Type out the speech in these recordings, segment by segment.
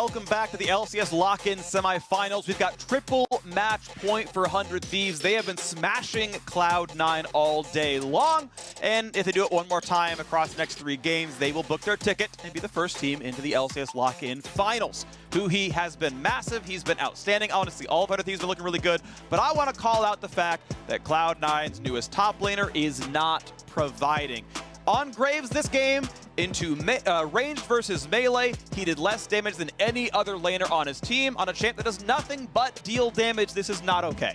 welcome back to the LCS lock-in semifinals. We've got triple match point for 100 Thieves. They have been smashing Cloud9 all day long, and if they do it one more time across the next 3 games, they will book their ticket and be the first team into the LCS lock-in finals. Huhi has been massive. He's been outstanding. Honestly, all of 100 Thieves have been looking really good, but I want to call out the fact that Cloud9's newest top laner is not providing. On Graves this game, into ranged versus melee, he did less damage than any other laner on his team. On a champ that does nothing but deal damage, this is not okay.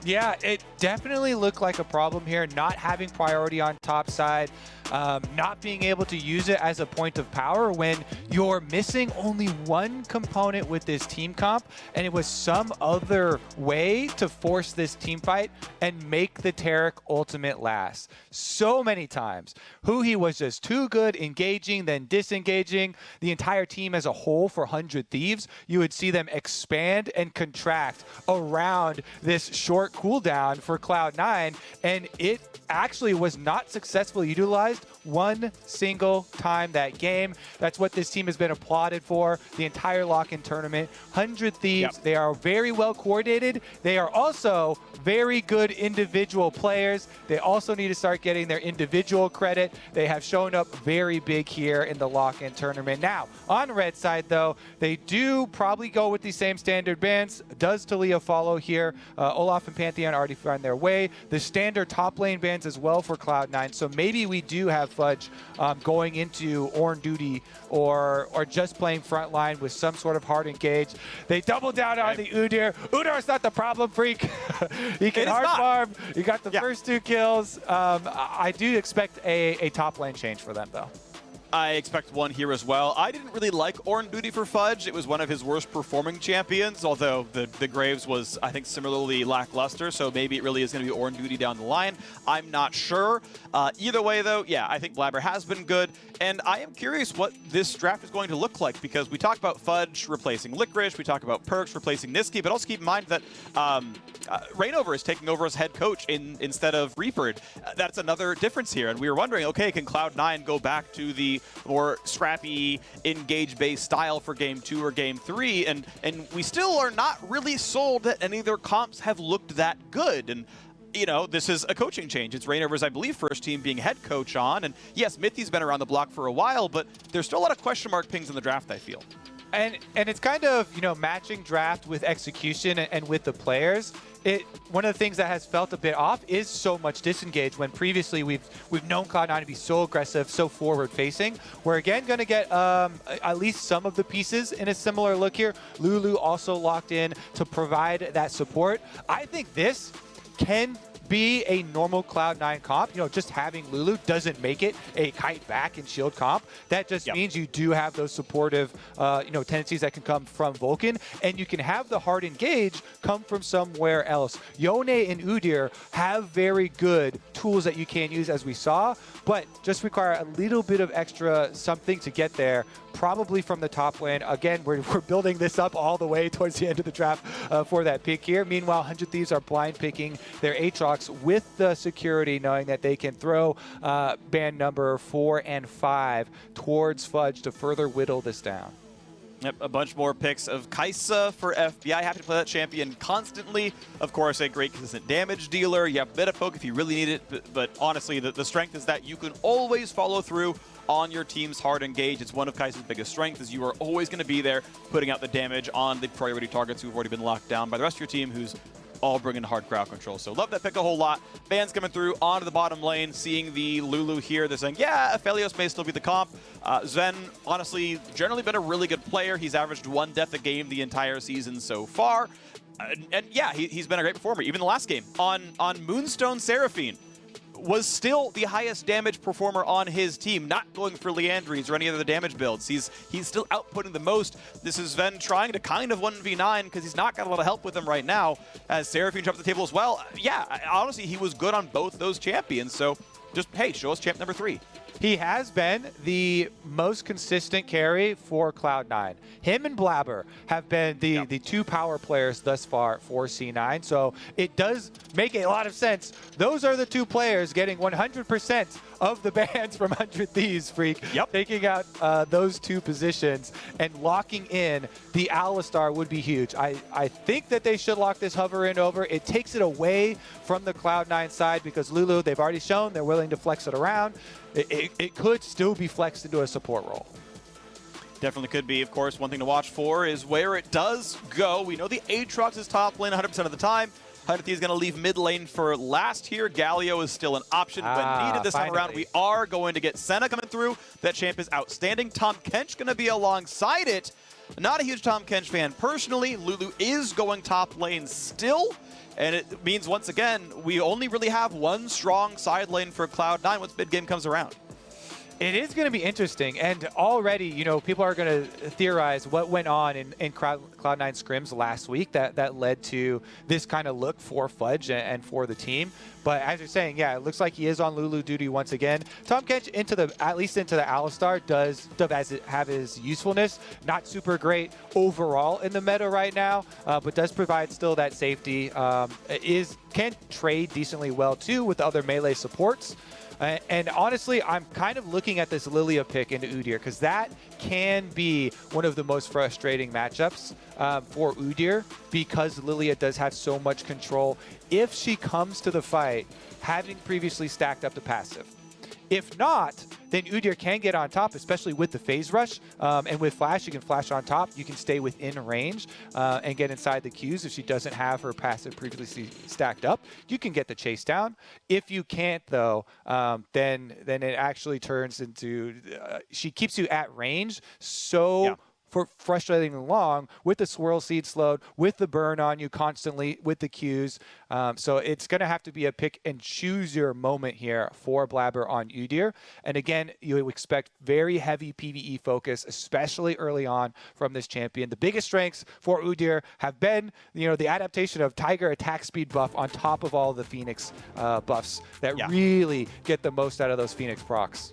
Yeah, it definitely looked like a problem here, not having priority on top side, not being able to use it as a point of power when you're missing only one component with this team comp, and it was some other way to force this team fight and make the Taric ultimate last. So many times, Huhi was just too good, engaging, then disengaging. The entire team as a whole for 100 Thieves, you would see them expand and contract around this short cooldown for Cloud9, and it actually was not successfully utilized one single time that game. That's what this team has been applauded for the entire lock-in tournament. 100 Thieves, They are very well coordinated. They are also very good individual players. They also need to start getting their individual credit. They have shown up very big here in the lock-in tournament. Now, on red side though, they do probably go with the same standard bans. Does Talia follow here? Olaf and Pantheon already found their way. The standard top lane bans as well for Cloud9. So maybe we do have Fudge going into Ornn duty or just playing front line with some sort of hard engage. They double down on the Udyr. Udyr's not the problem, freak. He can hard farm. You got the first 2 kills. I do expect a top lane change for them though. I expect one here as well. I didn't really like Ornn duty for Fudge. It was one of his worst performing champions, although the Graves was, I think, similarly lackluster, so maybe it really is going to be Ornn duty down the line. I'm not sure. Either way, though, yeah, I think Blabber has been good, and I am curious what this draft is going to look like, because we talk about Fudge replacing Licorice, we talk about Perks replacing Niski, but also keep in mind that Reignover is taking over as head coach instead of Reaper. That's another difference here, and we were wondering, okay, can Cloud9 go back to the more scrappy, engage-based style for Game 2 or Game 3, and we still are not really sold that any of their comps have looked that good. And you know, this is a coaching change. It's Reignover's, I believe, first team being head coach on, and yes, Mithy's been around the block for a while, but there's still a lot of question mark pings in the draft, I feel. And it's kind of, you know, matching draft with execution and with the players. One of the things that has felt a bit off is so much disengage, when previously we've known Cloud9 to be so aggressive, so forward-facing. We're again going to get at least some of the pieces in a similar look here. Lulu also locked in to provide that support. I think this can be a normal Cloud9 comp. You know, just having Lulu doesn't make it a kite back and shield comp. That just means you do have those supportive, you know, tendencies that can come from Vulcan, and you can have the hard engage come from somewhere else. Yone and Udyr have very good tools that you can use, as we saw, but just require a little bit of extra something to get there, probably from the top lane. Again, we're building this up all the way towards the end of the draft for that pick here. Meanwhile, 100 Thieves are blind picking their Aatrox with the security, knowing that they can throw band number 4 and 5 towards Fudge to further whittle this down. Yep, a bunch more picks of Kai'Sa for FBI. Happy to play that champion constantly. Of course, a great consistent damage dealer. You have a bit of poke if you really need it, but honestly, the strength is that you can always follow through on your team's hard engage. It's one of Kai'Sa's biggest strengths, is you are always going to be there putting out the damage on the priority targets who've already been locked down by the rest of your team, who's all bringing hard crowd control. So love that pick a whole lot. Bans coming through onto the bottom lane, seeing the Lulu here. They're saying, yeah, Aphelios may still be the comp. Zen, honestly, generally been a really good player. He's averaged 1 death a game the entire season so far. And yeah, he's been a great performer. Even the last game on Moonstone Seraphine was still the highest damage performer on his team, not going for Leandries or any other damage builds. He's still outputting the most. This is Ven trying to kind of 1v9 because he's not got a lot of help with him right now, as Seraphine jumped the table as well. Yeah, honestly, he was good on both those champions. So just, hey, show us champ number 3. He has been the most consistent carry for Cloud9. Him and Blabber have been the two power players thus far for C9, so it does make a lot of sense. Those are the two players getting 100% of the bans from 100 Thieves, Freak. Taking out those two positions and locking in the Alistar would be huge. I think that they should lock this hover in over. It takes it away from the Cloud9 side because Lulu, they've already shown they're willing to flex it around. It could still be flexed into a support role. Definitely could be. Of course, one thing to watch for is where it does go. We know the Aatrox is top lane 100% of the time. 100 Thieves is going to leave mid lane for last here. Galio is still an option when needed this time around. We are going to get Senna coming through. That champ is outstanding. Tahm Kench going to be alongside it. Not a huge Tahm Kench fan personally. Lulu is going top lane still. And it means, once again, we only really have one strong side lane for Cloud9 once mid game comes around. It is going to be interesting, and already, you know, people are going to theorize what went on in Cloud9 scrims last week that led to this kind of look for Fudge and for the team. But as you're saying, yeah, it looks like he is on Lulu duty once again. Tahm Kench at least into the Alistar does have his usefulness. Not super great overall in the meta right now, but does provide still that safety. Can trade decently well too with other melee supports. And honestly, I'm kind of looking at this Lilia pick into Udyr because that can be one of the most frustrating matchups for Udyr because Lilia does have so much control if she comes to the fight having previously stacked up the passive. If not, then Udyr can get on top, especially with the phase rush. And with Flash, you can flash on top. You can stay within range and get inside the Qs if she doesn't have her passive previously stacked up. You can get the chase down. If you can't, though, then it actually turns into she keeps you at range. So for frustratingly long with the swirl seed slowed, with the burn on you constantly, with the Qs. So it's going to have to be a pick and choose your moment here for Blabber on Udyr. And again, you expect very heavy PvE focus, especially early on from this champion. The biggest strengths for Udyr have been, you know, the adaptation of Tiger attack speed buff on top of all the Phoenix buffs that really get the most out of those Phoenix procs.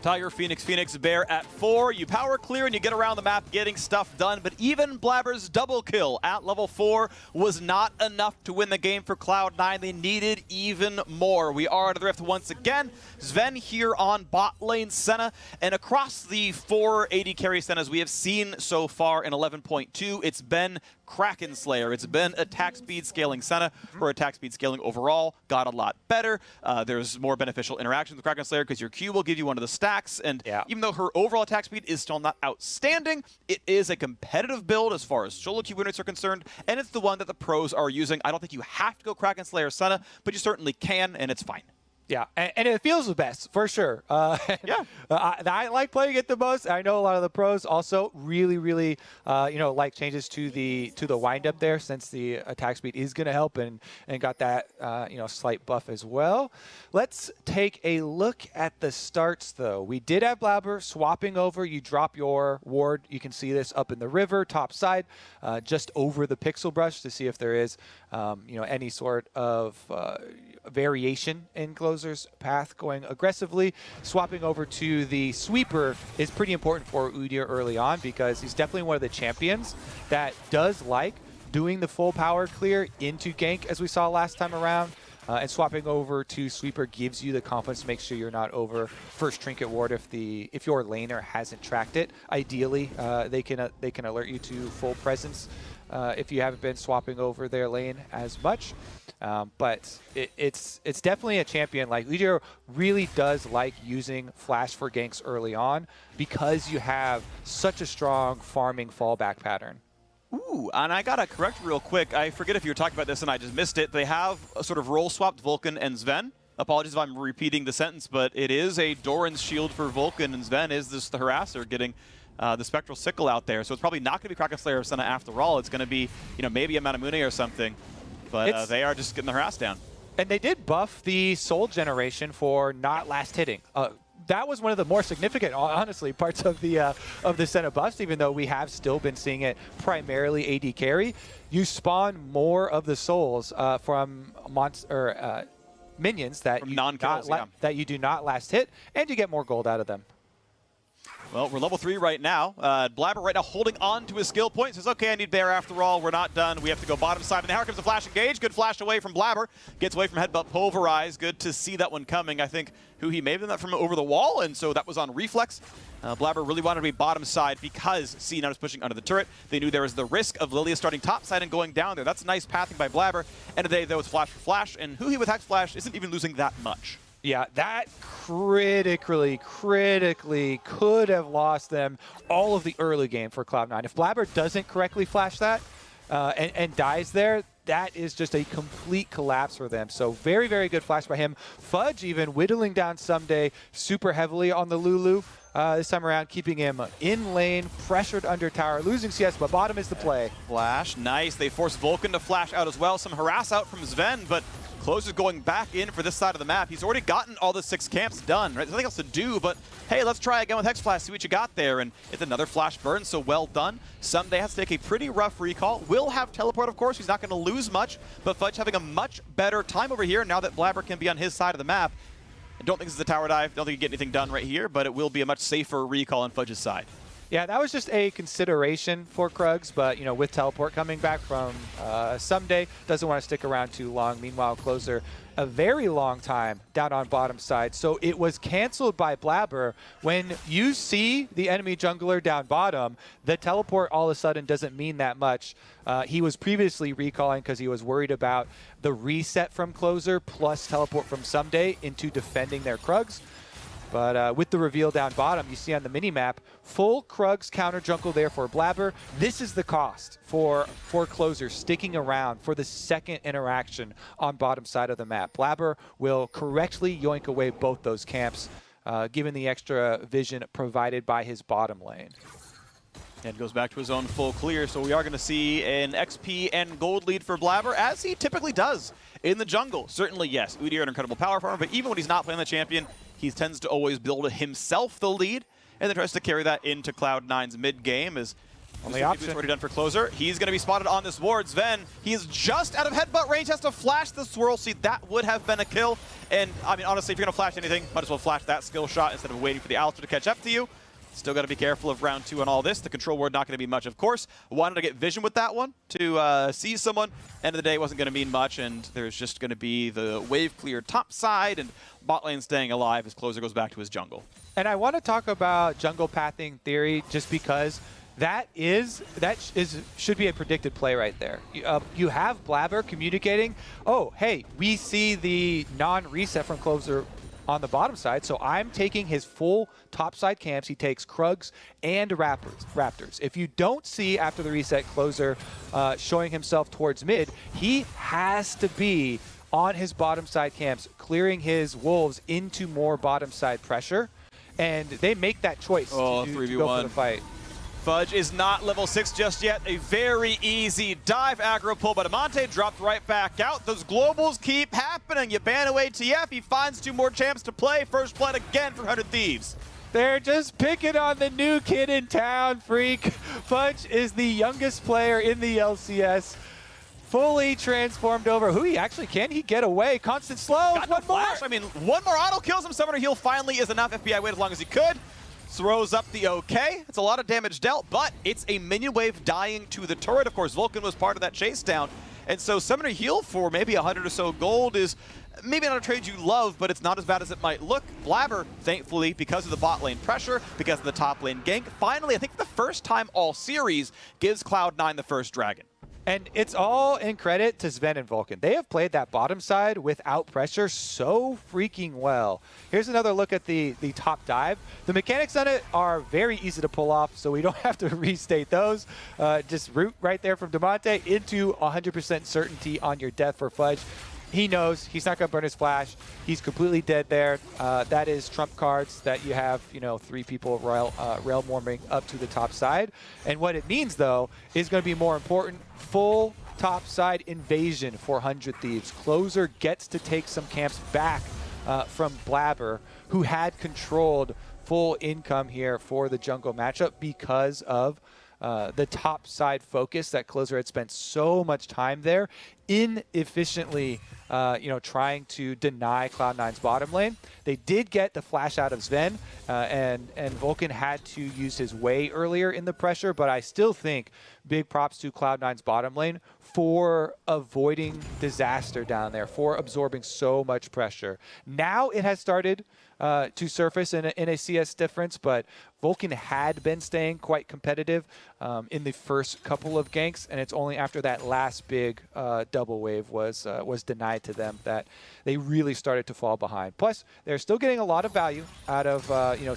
Tiger, Phoenix, Bear at 4. You power clear and you get around the map getting stuff done, but even Blabber's double kill at level 4 was not enough to win the game for Cloud9. They needed even more. We are at the Rift once again. Sven here on bot lane Senna, and across the 4 AD carry Sennas we have seen so far in 11.2, it's been Kraken Slayer. It's been attack speed scaling Senna. Her attack speed scaling overall got a lot better. There's more beneficial interactions with Kraken Slayer because your Q will give you one of the stacks. And even though her overall attack speed is still not outstanding, it is a competitive build as far as solo Q units are concerned. And it's the one that the pros are using. I don't think you have to go Kraken Slayer Senna, but you certainly can, and it's fine. Yeah, and it feels the best, for sure. I like playing it the most. I know a lot of the pros also really, like changes to the wind-up there, since the attack speed is going to help and got that, slight buff as well. Let's take a look at the starts, though. We did have Blabber swapping over. You drop your ward. You can see this up in the river, top side, just over the pixel brush to see if there is, any sort of variation in Closer's path going aggressively. Swapping over to the sweeper is pretty important for Udyr early on because he's definitely one of the champions that does like doing the full power clear into gank as we saw last time around. And swapping over to sweeper gives you the confidence to make sure you're not over first trinket ward if your laner hasn't tracked it. Ideally, they can alert you to full presence if you haven't been swapping over their lane as much. But it's definitely a champion. Like, Udyr really does like using flash for ganks early on because you have such a strong farming fallback pattern. Ooh, and I gotta correct real quick. I forget if you were talking about this and I just missed it. They have a sort of role-swapped Vulcan and Sven. Apologies if I'm repeating the sentence, but it is a Doran's shield for Vulcan, and Sven is the harasser getting the Spectral Sickle out there. So it's probably not going to be Kraken Slayer or Senna after all. It's going to be, maybe a Manamune or something. But they are just getting the harass down. And they did buff the soul generation for not last hitting. That was one of the more significant, honestly, parts of the Senna buffs, even though we have still been seeing it primarily AD carry. You spawn more of the souls from minions that that you do not last hit, and you get more gold out of them. Well, we're level 3 right now. Blabber right now holding on to his skill point. Says, okay, I need Bear after all. We're not done. We have to go bottom side. And now here comes the flash engage. Good flash away from Blabber. Gets away from Headbutt Pulverize. Good to see that one coming. I think he may have done that from over the wall, and so that was on reflex. Blabber really wanted to be bottom side because C9 was pushing under the turret. They knew there was the risk of Lilia starting top side and going down there. That's nice pathing by Blabber. End of the day, though, it's flash for flash, and Huhi with Hex Flash isn't even losing that much. Yeah, that critically could have lost them all of the early game for Cloud9. If Blabber doesn't correctly flash that and dies there, that is just a complete collapse for them. So very, very good flash by him. Fudge even whittling down Someday super heavily on the Lulu this time around, keeping him in lane, pressured under tower, losing CS, but bottom is the play. Flash, nice. They force Vulcan to flash out as well. Some harass out from Sven, but Closer's going back in for this side of the map. He's already gotten all the 6 camps done, right? There's nothing else to do, but hey, let's try again with Hex Flash, see what you got there. And it's another flash burn, so well done. Someday has to take a pretty rough recall. Will have teleport, of course. He's not going to lose much, but Fudge having a much better time over here now that Blabber can be on his side of the map. I don't think this is a tower dive. Don't think you get anything done right here, but it will be a much safer recall on Fudge's side. Yeah, that was just a consideration for Krugs, but, you know, with teleport coming back from Someday, doesn't want to stick around too long. Meanwhile, Closer, a very long time down on bottom side. So it was canceled by Blabber. When you see the enemy jungler down bottom, the teleport all of a sudden doesn't mean that much. He was previously recalling because he was worried about the reset from Closer plus teleport from Someday into defending their Krugs. But with the reveal down bottom, you see on the mini-map, full Krugs counter jungle there for Blabber. This is the cost for Closer sticking around for the second interaction on bottom side of the map. Blabber will correctly yoink away both those camps, given the extra vision provided by his bottom lane. And goes back to his own full clear, so we are going to see an XP and gold lead for Blabber, as he typically does in the jungle. Certainly, yes, Udyr an incredible power farmer, but even when he's not playing the champion, he tends to always build himself the lead, and then tries to carry that into Cloud9's mid game. As only option already done for Closer. He's going to be spotted on this ward. Sven, he is just out of headbutt range, has to flash the swirl. See, that would have been a kill. And I mean, honestly, if you're going to flash anything, might as well flash that skill shot instead of waiting for the Alistar to catch up to you. Still got to be careful of round 2 on all this. The control ward not going to be much, of course. Wanted to get vision with that one to see someone. End of the day wasn't going to mean much, and there's just going to be the wave clear top side and bot lane staying alive as Closer goes back to his jungle. And I want to talk about jungle pathing theory just because should be a predicted play right there. You have Blabber communicating, oh, hey, we see the non-reset from Closer on the bottom side, so I'm taking his full top side camps. He takes Krugs and Raptors. If you don't see after the reset Closer showing himself towards mid, he has to be on his bottom side camps, clearing his wolves into more bottom side pressure, and they make that choice to go for the fight. Fudge is not level 6 just yet. A very easy dive aggro pull, but Amante dropped right back out. Those globals keep happening. You ban away TF. He finds 2 more champs to play. First blood again for 100 Thieves. They're just picking on the new kid in town, Freak. Fudge is the youngest player in the LCS. Fully transformed over. Can he get away? Constant slow. Got one more. I mean, one more auto kills him. Summoner heal finally is enough. FBI waited as long as he could. Throws up the OK. It's a lot of damage dealt, but it's a minion wave dying to the turret. Of course, Vulcan was part of that chase down. And so Summoner heal for maybe 100 or so gold is maybe not a trade you love, but it's not as bad as it might look. Blabber, thankfully, because of the bot lane pressure, because of the top lane gank, finally, I think for the first time all series, gives Cloud9 the first dragon. And it's all in credit to Sven and Vulcan. They have played that bottom side without pressure so freaking well. Here's another look at the top dive. The mechanics on it are very easy to pull off, so we don't have to restate those. Just root right there from Demonte into 100% certainty on your death for Fudge. He knows he's not going to burn his flash. He's completely dead there. That is trump cards that you have, 3 people realm warming up to the top side. And what it means, though, is going to be more important. Full top side invasion for 100 Thieves. Closer gets to take some camps back from Blabber, who had controlled full income here for the jungle matchup because of the top side focus that Closer had spent so much time there inefficiently trying to deny Cloud9's bottom lane. They did get the flash out of Sven, and Vulcan had to use his way earlier in the pressure, but I still think big props to Cloud9's bottom lane for avoiding disaster down there, for absorbing so much pressure. Now it has started to surface in a CS difference, but Vulcan had been staying quite competitive in the first couple of ganks, and it's only after that last big double wave was denied to them that they really started to fall behind. Plus, they're still getting a lot of value out of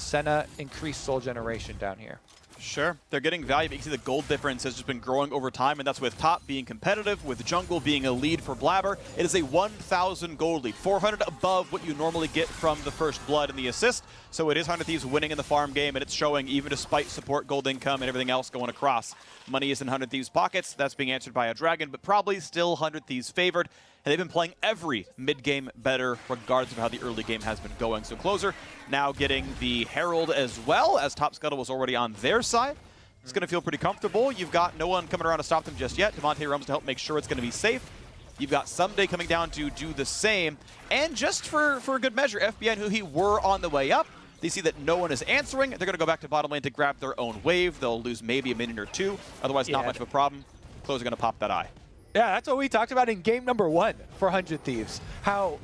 Senna increased soul generation down here. Sure, they're getting value, but you can see the gold difference has just been growing over time, and that's with top being competitive, with jungle being a lead for Blabber. It is a 1,000 gold lead, 400 above what you normally get from the first blood and the assist. So it is 100 Thieves winning in the farm game, and it's showing even despite support gold income and everything else going across. Money is in 100 Thieves' pockets. That's being answered by a dragon, but probably still 100 Thieves favored. And they've been playing every mid-game better, regardless of how the early game has been going. So Closer now getting the Herald as well, as Top Scuttle was already on their side. It's going to feel pretty comfortable. You've got no one coming around to stop them just yet. Devontae roams to help make sure it's going to be safe. You've got Someday coming down to do the same. And just for good measure, FBI and Huhi were on the way up. They see that no one is answering. They're going to go back to bottom lane to grab their own wave. They'll lose maybe a minute or two. Otherwise, not much of a problem. Closer going to pop that eye. Yeah, that's what we talked about in game number 1 for 100 Thieves. How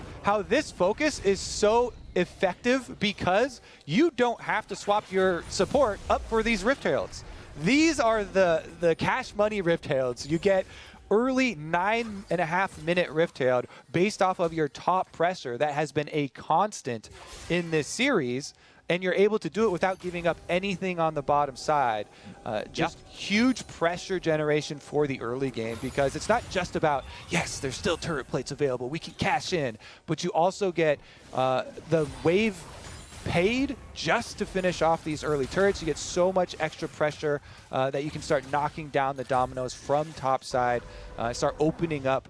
this focus is so effective because you don't have to swap your support up for these Rift Heralds. These are the cash money Rift Heralds. You get early 9.5-minute Rift Herald based off of your top pressure that has been a constant in this series, and you're able to do it without giving up anything on the bottom side. Just huge pressure generation for the early game, because it's not just about, yes, there's still turret plates available, we can cash in, but you also get the wave paid just to finish off these early turrets. You get so much extra pressure that you can start knocking down the dominoes from top side, start opening up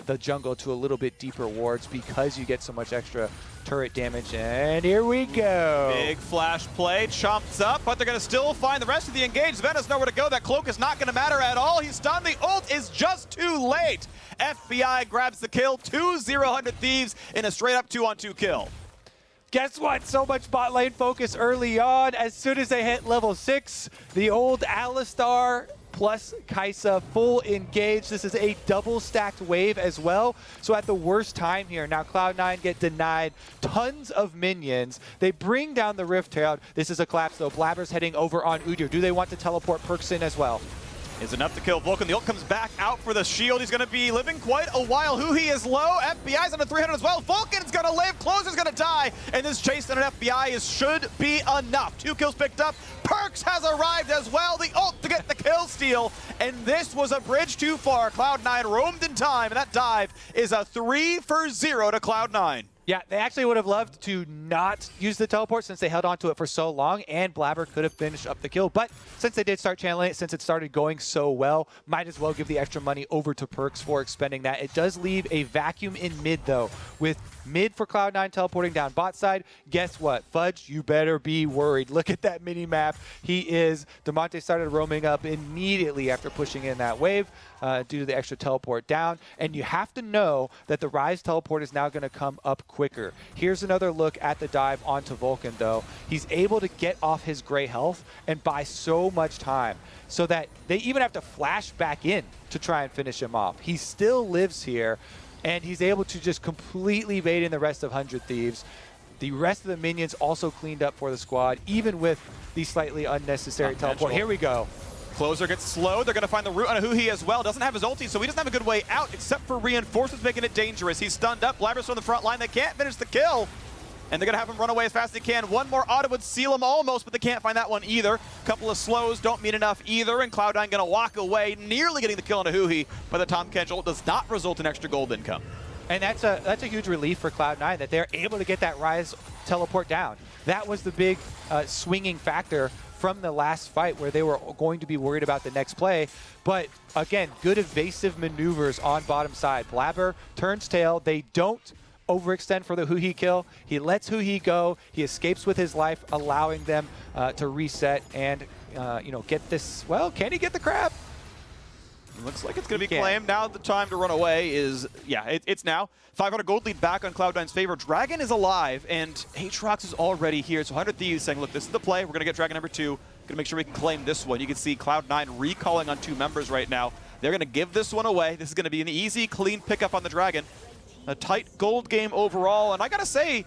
the jungle to a little bit deeper wards because you get so much extra turret damage. And here we go. Big flash play, chomps up, but they're going to still find the rest of the engaged. Sven has nowhere to go. That cloak is not going to matter at all. He's stunned. The ult is just too late. FBI grabs the kill. 2-0 100 Thieves in a straight up 2-on-2 kill. Guess what? So much bot lane focus early on. As soon as they hit level 6, the old Alistar plus Kai'Sa full engage. This is a double stacked wave as well. So at the worst time here, now Cloud9 get denied tons of minions. They bring down the Rift Herald. This is a collapse though. Blabber's heading over on Udyr. Do they want to teleport Perks in as well? Is enough to kill Vulcan. The ult comes back out for the shield. He's going to be living quite a while. Huhi is low. FBI's under 300 as well. Vulcan's going to live. Closer's going to die. And this chase on an FBI should be enough. 2 kills picked up. Perks has arrived as well. The ult to get the kill steal. And this was a bridge too far. Cloud9 roamed in time. And that dive is a 3-for-0 to Cloud9. Yeah, they actually would have loved to not use the teleport since they held on to it for so long, and Blabber could have finished up the kill. But since they did start channeling it, since it started going so well, might as well give the extra money over to Perks for expending that. It does leave a vacuum in mid, though, with mid for Cloud9 teleporting down bot side. Guess what? Fudge, you better be worried. Look at that mini-map. Demonte started roaming up immediately after pushing in that wave due to the extra teleport down. And you have to know that the Rise teleport is now going to come up quicker. Here's another look at the dive onto Vulcan, though. He's able to get off his gray health and buy so much time so that they even have to flash back in to try and finish him off. He still lives here, and he's able to just completely bait in the rest of 100 Thieves. The rest of the minions also cleaned up for the squad, even with the slightly unnecessary teleport. Here we go. Closer gets slowed. They're going to find the root on Huhi as well. Doesn't have his ulti, so he doesn't have a good way out except for reinforcements making it dangerous. He's stunned up. Blabber's from the front line. They can't finish the kill. And they're going to have him run away as fast as they can. One more auto would seal him almost, but they can't find that one either. Couple of slows don't mean enough either, and Cloud9 going to walk away, nearly getting the kill on Huhi, but the Tom Kench ult does not result in extra gold income. And that's a huge relief for Cloud9 that they're able to get that Rise teleport down. That was the big swinging factor from the last fight where they were going to be worried about the next play. But again, good evasive maneuvers on bottom side. Blabber turns tail. They don't overextend for the Huhi kill. He lets Huhi go. He escapes with his life, allowing them to reset and get this. Well, can he get the crab? Looks like it's going to be claimed. Now the time to run away is, it's now. 500 gold lead back on Cloud9's favor. Dragon is alive, and Aatrox is already here. So 100 Thieves saying, look, this is the play. We're going to get Dragon number 2. Going to make sure we can claim this one. You can see Cloud9 recalling on 2 members right now. They're going to give this one away. This is going to be an easy, clean pickup on the Dragon. A tight gold game overall, and I got to say,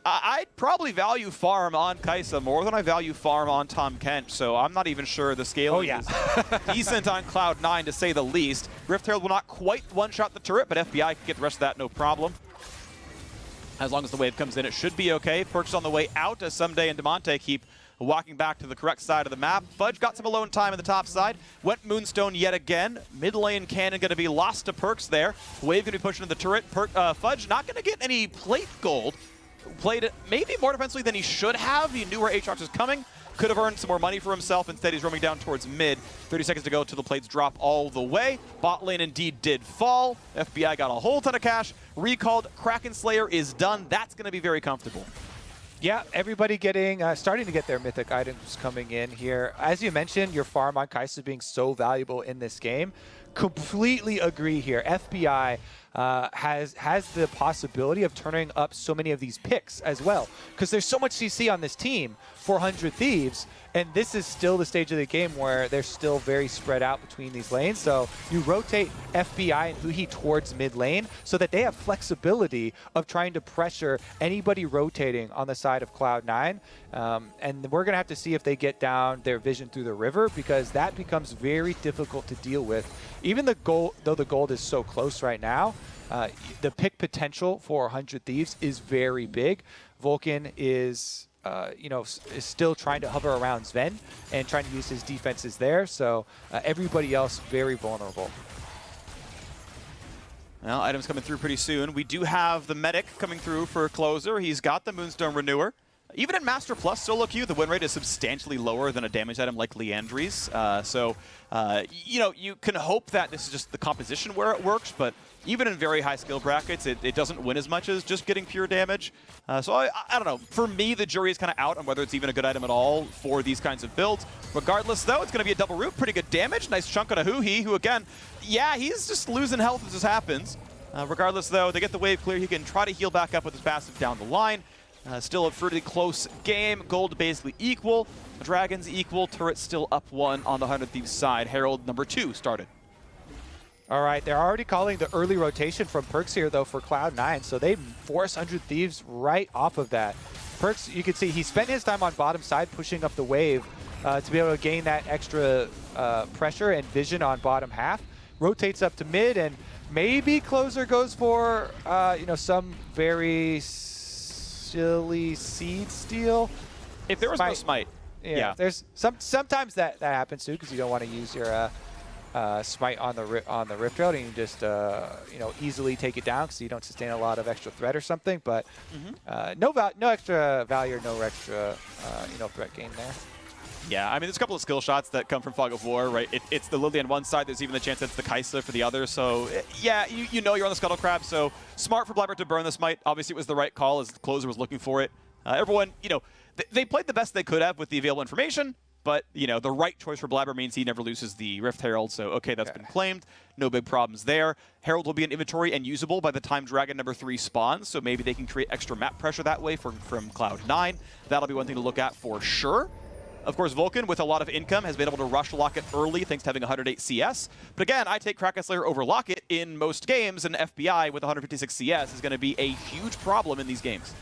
I'd probably value farm on Kai'Sa more than I value farm on Tahm Kench, so I'm not even sure the scaling is decent on Cloud9 to say the least. Rift Herald will not quite one-shot the turret, but FBI can get the rest of that no problem. As long as the wave comes in, it should be okay. Perks on the way out as Someday and Demonte keep walking back to the correct side of the map. Fudge got some alone time in the top side. Went Moonstone yet again. Mid lane cannon going to be lost to Perks there. Wave going to be pushing to the turret. Fudge not going to get any plate gold. Played it maybe more defensively than he should have. He knew where Aatrox was coming. Could have earned some more money for himself. Instead, he's roaming down towards mid. 30 seconds to go till the plates drop all the way. Bot lane indeed did fall. FBI got a whole ton of cash. Recalled. Kraken Slayer is done. That's going to be very comfortable. Yeah, everybody starting to get their mythic items coming in here. As you mentioned, your farm on Kai'Sa being so valuable in this game. Completely agree here. FBI has the possibility of turning up so many of these picks as well, because there's so much CC on this team, 400 Thieves, and this is still the stage of the game where they're still very spread out between these lanes. So you rotate FBI and Huhi towards mid lane so that they have flexibility of trying to pressure anybody rotating on the side of Cloud9. And we're going to have to see if they get down their vision through the river, because that becomes very difficult to deal with. Even though the gold is so close right now, the pick potential for 100 Thieves is very big. Vulcan is still trying to hover around Sven and trying to use his defenses there. So everybody else very vulnerable. Well, items coming through pretty soon. We do have the medic coming through for Closer. He's got the Moonstone Renewer. Even in Master Plus solo queue, the win rate is substantially lower than a damage item like Liandry's. You can hope that this is just the composition where it works, but even in very high skill brackets, it doesn't win as much as just getting pure damage. So I don't know. For me, the jury is kind of out on whether it's even a good item at all for these kinds of builds. Regardless, though, it's going to be a double root. Pretty good damage. Nice chunk on a Huhi, who, again, he's just losing health as this happens. Regardless, though, they get the wave clear. He can try to heal back up with his passive down the line. Still a pretty close game. Gold basically equal. Dragons equal. Turret still up 1 on the 100 Thieves side. Herald number 2 started. All right, they're already calling the early rotation from Perks here, though, for Cloud9. So they force 100 Thieves right off of that. Perks, you can see he spent his time on bottom side pushing up the wave to be able to gain that extra pressure and vision on bottom half. Rotates up to mid, and maybe Closer goes for some very silly seed steal. If there was no smite. Yeah. There's sometimes that happens too, because you don't want to use your smite on the Rift Herald, and you just easily take it down because you don't sustain a lot of extra threat or something. But no extra value or no extra threat gain there. Yeah, I mean, there's a couple of skill shots that come from Fog of War, right? It's the Lily on one side. There's even the chance that it's the Kai'Sa for the other. So, yeah, you know you're on the Scuttle Crab. So, smart for Blabber to burn the smite. Obviously, it was the right call as the Closer was looking for it. Everyone, they played the best they could have with the available information. But, the right choice for Blabber means he never loses the Rift Herald. So, okay, that's been claimed. No big problems there. Herald will be in inventory and usable by the time Dragon number 3 spawns. So, maybe they can create extra map pressure that way from Cloud9. That'll be one thing to look at for sure. Of course, Vulcan, with a lot of income, has been able to rush Locket early thanks to having 108 CS. But again, I take Kraken Slayer over Locket in most games, and FBI with 156 CS is going to be a huge problem in these games.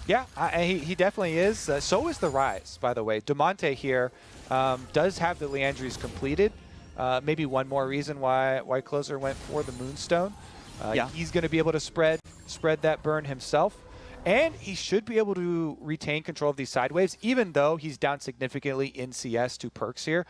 Yeah, he definitely is. So is the Rise, by the way. Demonte here does have the Liandry's completed. Maybe one more reason why Closer went for the Moonstone. He's going to be able to spread that burn himself. And he should be able to retain control of these side waves, even though he's down significantly in CS to Perks here,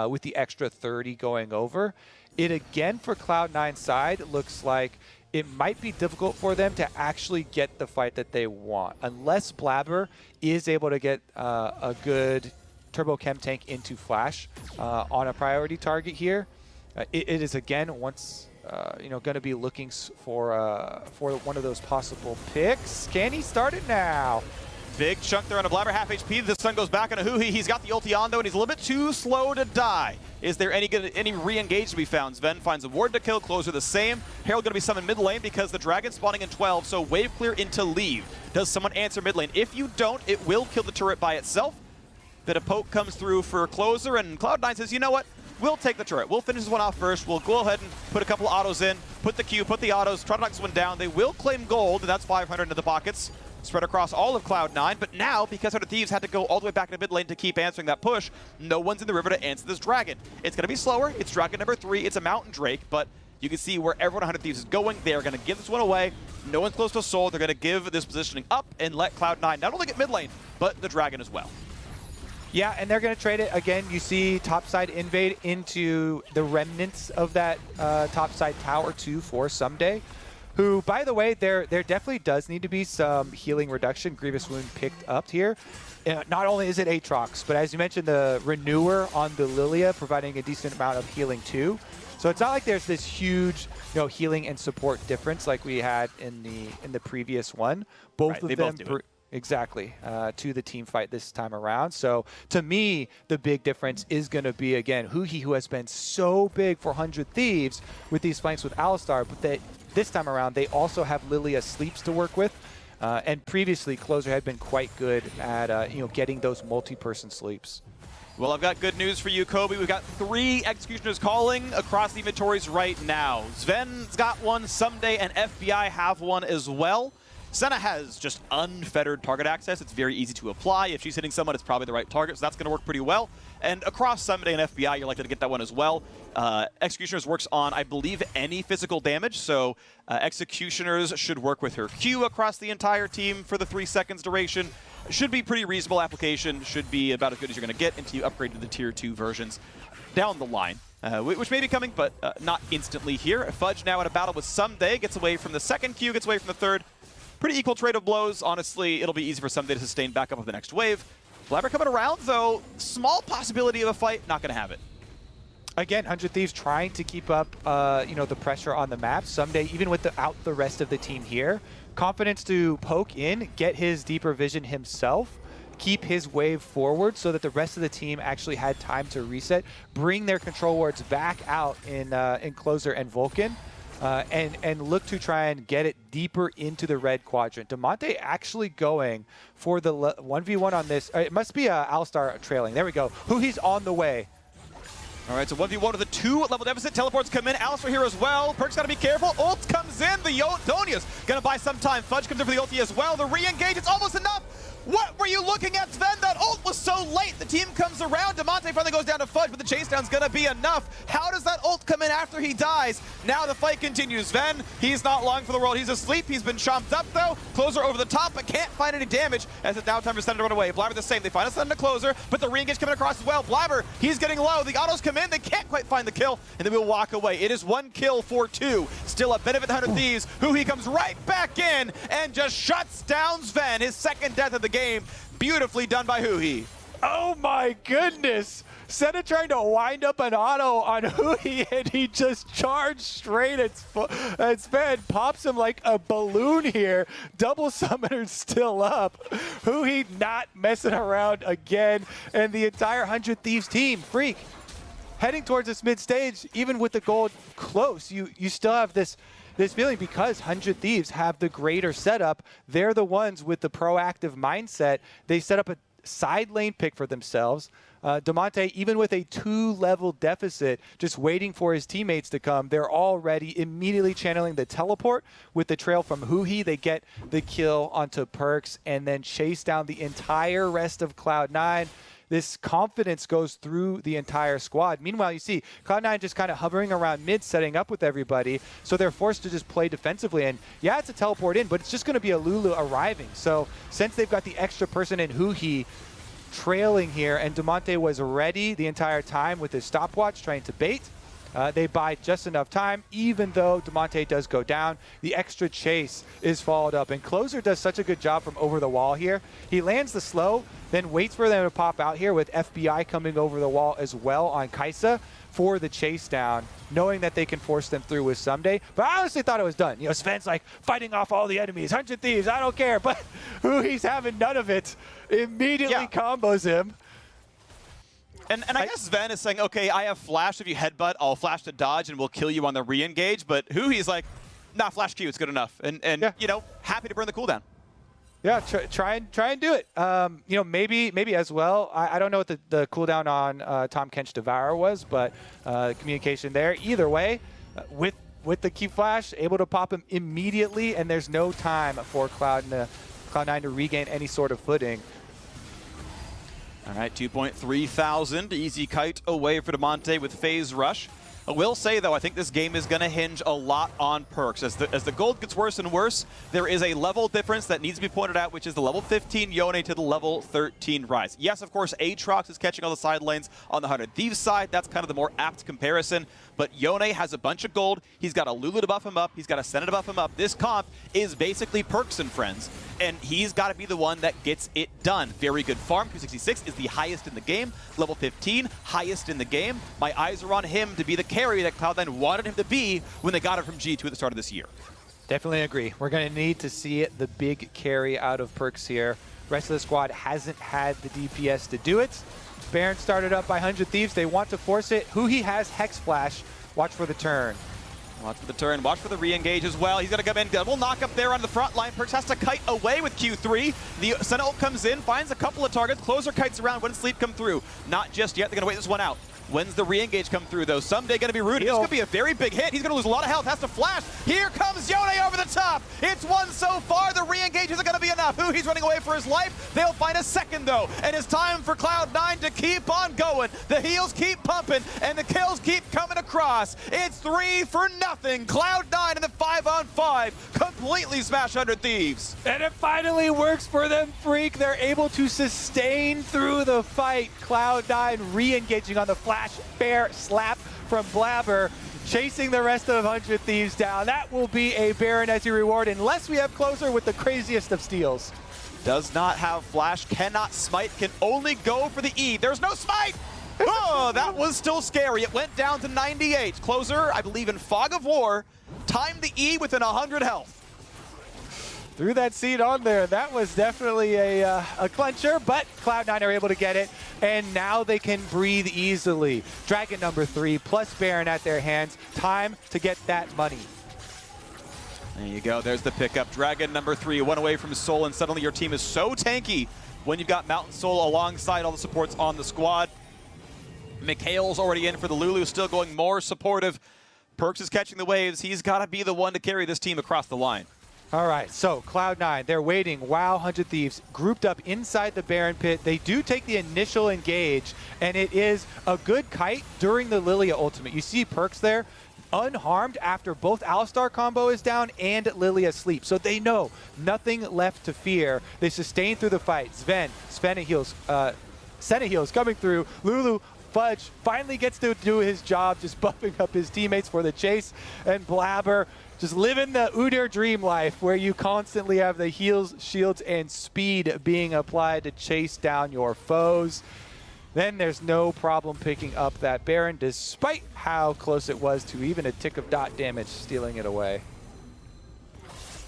with the extra 30 going over. It, again, for Cloud9's side, looks like it might be difficult for them to actually get the fight that they want, unless Blabber is able to get a good Turbo Chem tank into Flash on a priority target here. It is, again, once... going to be looking for one of those possible picks. Can he start it now? Big chunk there on a Blabber, half HP. The Sun goes back on a Huhi. He's got the ulti on though, and he's a little bit too slow to die. Is there any re-engage to be found? Sven finds a ward to kill, Closer the same. Herald gonna be summoned mid lane because the dragon spawning in 12, so wave clear into leave. Does someone answer mid lane? If you don't, it will kill the turret by itself. Bit of poke comes through for Closer, and Cloud9 says, you know what? We'll take the turret. We'll finish this one off first. We'll go ahead and put a couple autos in, put the Q, put the autos, try to knock this one down. They will claim gold, and that's 500 into the pockets, spread across all of Cloud9. But now, because Thieves had to go all the way back into mid lane to keep answering that push, no one's in the river to answer this dragon. It's going to be slower. It's dragon number 3. It's a mountain drake, but you can see where everyone on Thieves is going. They are going to give this one away. No one's close to soul. They're going to give this positioning up and let Cloud9 not only get mid lane, but the dragon as well. Yeah, and they're going to trade it. Again, you see topside invade into the remnants of that topside tower 2 for Someday, who, by the way, there definitely does need to be some healing reduction. Grievous Wound picked up here. Not only is it Aatrox, but as you mentioned, the Renewer on the Lilia providing a decent amount of healing too. So it's not like there's this huge, healing and support difference like we had in the previous one. Both of them. Exactly, to the team fight this time around. So to me, the big difference is going to be, again, Huhi, who has been so big for 100 Thieves with these flanks with Alistar, but this time around, they also have Lilia Sleeps to work with. And previously, Closer had been quite good at, getting those multi-person sleeps. Well, I've got good news for you, Kobe. We've got 3 Executioners calling across the inventories right now. Sven's got one, Someday and FBI have one as well. Senna has just unfettered target access. It's very easy to apply. If she's hitting someone, it's probably the right target, so that's going to work pretty well. And across Someday and FBI, you're likely to get that one as well. Executioners works on, I believe, any physical damage, so Executioners should work with her Q across the entire team for the 3 seconds duration. Should be pretty reasonable application. Should be about as good as you're going to get until you upgrade to the Tier 2 versions down the line. Which may be coming, but not instantly here. Fudge now in a battle with Someday, gets away from the second Q, gets away from the third. Pretty equal trade of blows. Honestly, it'll be easy for Someday to sustain back up with the next wave. Blabber coming around, though. Small possibility of a fight. Not going to have it. Again, 100 Thieves trying to keep up, the pressure on the map. Someday, even without the rest of the team here, confidence to poke in, get his deeper vision himself, keep his wave forward so that the rest of the team actually had time to reset, bring their control wards back out in Closer and Vulcan. And look to try and get it deeper into the red quadrant. Damonte actually going for the 1v1 on this. It must be Alistar trailing. There we go. Huhi's on the way. All right, so 1v1 with a 2-level deficit. Teleports come in. Alistar here as well. Perk's got to be careful. Ult comes in. The Donia's going to buy some time. Fudge comes in for the ulti as well. The re-engage, it's almost enough. What were you looking at, Sven? That ult was so late. The team comes around. Damonte finally goes down to Fudge, but the chase down's going to be enough. How does that ult come in after he dies? Now the fight continues. Sven, he's not long for the world. He's asleep. He's been chomped up, though. Closer over the top, but can't find any damage as it's now time for Sven to run away. Blabber the same. They find a Sven to Closer, but the re-engage coming across as well. Blabber, he's getting low. The autos come in. They can't quite find the kill, and then we'll walk away. It is 1 kill for 2. Still a benefit to 100 Thieves, who he comes right back in and just shuts down Sven, his second death of the game. Beautifully done by Huhi. Oh my goodness! Senna trying to wind up an auto on Huhi, and he just charged straight at Sven, pops him like a balloon here. Double summoner still up. Huhi not messing around again, and the entire 100 Thieves team, Freak, heading towards this mid stage, even with the gold close. You still have this feeling because 100 Thieves have the greater setup. They're the ones with the proactive mindset. They set up a side lane pick for themselves. Damonte, even with a 2-level deficit, just waiting for his teammates to come, they're already immediately channeling the teleport with the trail from Huhi. They get the kill onto Perks and then chase down the entire rest of Cloud9. This confidence goes through the entire squad. Meanwhile, you see Cloud9 just kind of hovering around mid, setting up with everybody, so they're forced to just play defensively. And yeah, it's a teleport in, but it's just going to be a Lulu arriving. So since they've got the extra person in Huhi trailing here, and Damonte was ready the entire time with his stopwatch trying to bait, they buy just enough time, even though Damonte does go down. The extra chase is followed up, and Closer does such a good job from over the wall here. He lands the slow, then waits for them to pop out here with FBI coming over the wall as well on Kai'Sa. for the chase down, knowing that they can force them through with Someday. But I honestly thought it was done. You know, Sven's like fighting off all the enemies, 100 Thieves, I don't care. But he's having none of it. Immediately combos him. And I guess Sven is saying, okay, I have flash. If you headbutt, I'll flash to dodge and we'll kill you on the re-engage. But he's like, nah, flash Q, it's good enough. And you know, happy to burn the cooldown. Yeah, try and do it. You know, maybe as well. I don't know what the cooldown on Tahm Kench Devour was, but communication there. Either way, with the Q flash, able to pop him immediately, and there's no time for Cloud9 to regain any sort of footing. All right, 2.3 thousand. Easy kite away for Demonte with Phase Rush. I will say, though, I think this game is going to hinge a lot on perks. As the gold gets worse and worse, there is a level difference that needs to be pointed out, which is the level 15 Yone to the level 13 Rise. Yes, of course, Aatrox is catching all the side lanes on the 100 Thieves side. That's kind of the more apt comparison. But Yone has a bunch of gold. He's got a Lulu to buff him up. He's got a Senna to buff him up. This comp is basically perks and friends. And he's got to be the one that gets it done. Very good farm. 266 is the highest in the game. Level 15, highest in the game. My eyes are on him to be the carry that Cloud9 wanted him to be when they got it from G2 at the start of this year. Definitely agree. We're going to need to see the big carry out of perks here. Rest of the squad hasn't had the DPS to do it. Baron started up by 100 Thieves. They want to force it. He has Hex Flash. Watch for the turn. Watch for the turn. Watch for the re-engage as well. He's going to come in. Double knock up there on the front line. Perks has to kite away with Q3. The Senna ult comes in, finds a couple of targets. Closer kites around. When Sleep come through? Not just yet. They're going to wait this one out. When's the re-engage come through, though? Someday going to be rooted. This could be a very big hit. He's going to lose a lot of health. Has to flash. Here comes Yone over the top. It's one so far. The re-engage isn't going to be enough. He's running away for his life. They'll find a second, though. And it's time for Cloud9 to keep on going. The heals keep pumping, and the kills keep coming across. It's 3-0. Cloud9 in the 5-on-5 completely smash 100 Thieves. And it finally works for them, Freak. They're able to sustain through the fight. Cloud9 re-engaging on the flash bear slap from Blabber, chasing the rest of 100 Thieves down. That will be a Baron as your reward, unless we have Closer with the craziest of steals. Does not have flash, cannot smite, can only go for the E. There's no smite! Oh, that was still scary. It went down to 98. Closer, I believe in Fog of War, timed the E within 100 health. Threw that seed on there. That was definitely a clincher, but Cloud9 are able to get it, and now they can breathe easily. Dragon number 3 plus Baron at their hands. Time to get that money. There you go. There's the pickup. Dragon number 3, one away from Soul, and suddenly your team is so tanky when you've got Mountain Soul alongside all the supports on the squad. Mikhail's already in for the Lulu, still going more supportive. Perks is catching the waves. He's got to be the one to carry this team across the line. All right, so Cloud9, they're waiting. Wow, 100 Thieves grouped up inside the Baron pit. They do take the initial engage, and it is a good kite during the Lilia ultimate. You see Perks there, unharmed after both Alistar combo is down and Lilia sleep. So they know nothing left to fear. They sustain through the fight. Senna heals coming through. Lulu Fudge finally gets to do his job, just buffing up his teammates for the chase. And Blabber just living the Udyr dream life, where you constantly have the heals, shields, and speed being applied to chase down your foes. Then there's no problem picking up that Baron, despite how close it was to even a tick of dot damage, stealing it away.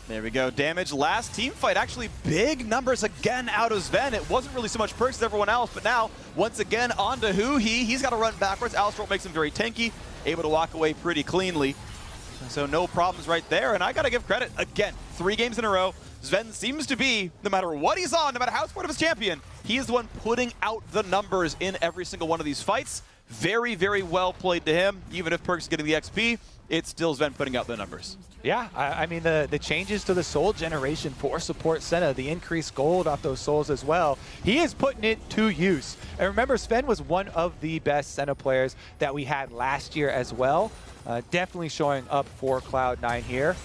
There we go. Damage last team fight. Actually, big numbers again out of Sven. It wasn't really so much Perks as everyone else, but now, once again, on to He's got to run backwards. Alistar makes him very tanky, able to walk away pretty cleanly. So no problems right there, and I got to give credit. Again, 3 games in a row. Sven seems to be, no matter what he's on, no matter how supportive his champion, he is the one putting out the numbers in every single one of these fights. Very, very well played to him. Even if Perks is getting the XP, it's still Sven putting out the numbers. Yeah, I mean, the changes to the soul generation for support Senna, the increased gold off those souls as well, he is putting it to use. And remember, Sven was one of the best Senna players that we had last year as well. Definitely showing up for Cloud9 here.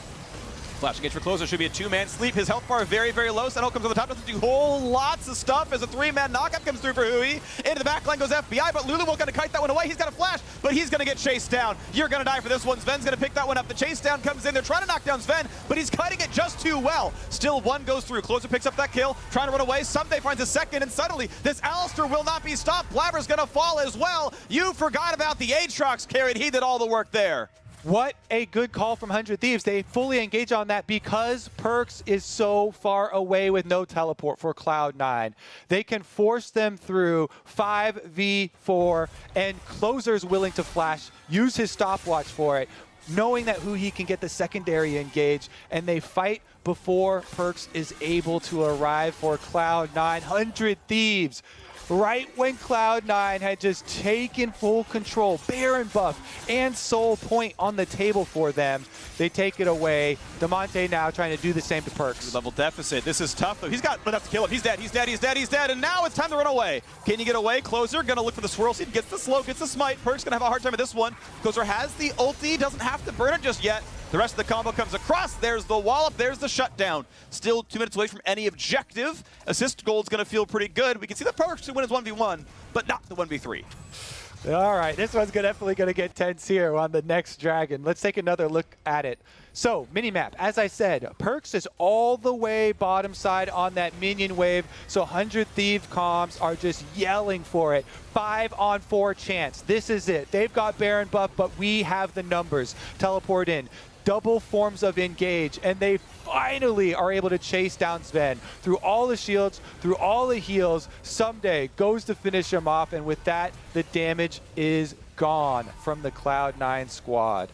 Flash engage for Closer should be a two-man sleep. His health bar very, very low. Sentinel comes on the top, doesn't do whole lots of stuff as a three-man knockup comes through for Hui. Into the back line goes FBI, but Lulu won't gonna kite that one away. He's got a flash, but he's gonna get chased down. You're gonna die for this one. Sven's gonna pick that one up. The chase down comes in. They're trying to knock down Sven, but he's kiting it just too well. Still one goes through. Closer picks up that kill, trying to run away. Someday finds a second, and suddenly this Alistair will not be stopped. Blabber's gonna fall as well. You forgot about the Aatrox carried. He did all the work there. What a good call from 100 Thieves. They fully engage on that because Perkz is so far away with no teleport for Cloud9. They can force them through 5v4, and Closer's willing to flash, use his stopwatch for it, knowing that Hui can get the secondary engage, and they fight before Perkz is able to arrive for Cloud9. 100 Thieves. Right when Cloud9 had just taken full control, Baron buff and Soul Point on the table for them, they take it away. Damonte now trying to do the same to Perkz. Level deficit. This is tough, though. He's got enough to kill him. He's dead, he's dead, he's dead, he's dead, and now it's time to run away. Can you get away? Closer gonna look for the swirl seed, gets the slow, gets the smite. Perkz gonna have a hard time with this one. Closer has the ulti, doesn't have to burn it just yet. The rest of the combo comes across. There's the wallop, there's the shutdown. Still 2 minutes away from any objective. Assist gold's gonna feel pretty good. We can see that Perkz can win his 1v1, but not the 1v3. All right, this one's definitely going to get tense here on the next dragon. Let's take another look at it. So, minimap, as I said, Perkz is all the way bottom side on that minion wave, so 100 Thief comms are just yelling for it. 5-on-4 chance. This is it. They've got Baron buff, but we have the numbers. Teleport in. Double forms of engage, and they finally are able to chase down Sven through all the shields, through all the heals. Someday goes to finish him off, and with that, the damage is gone from the Cloud9 squad.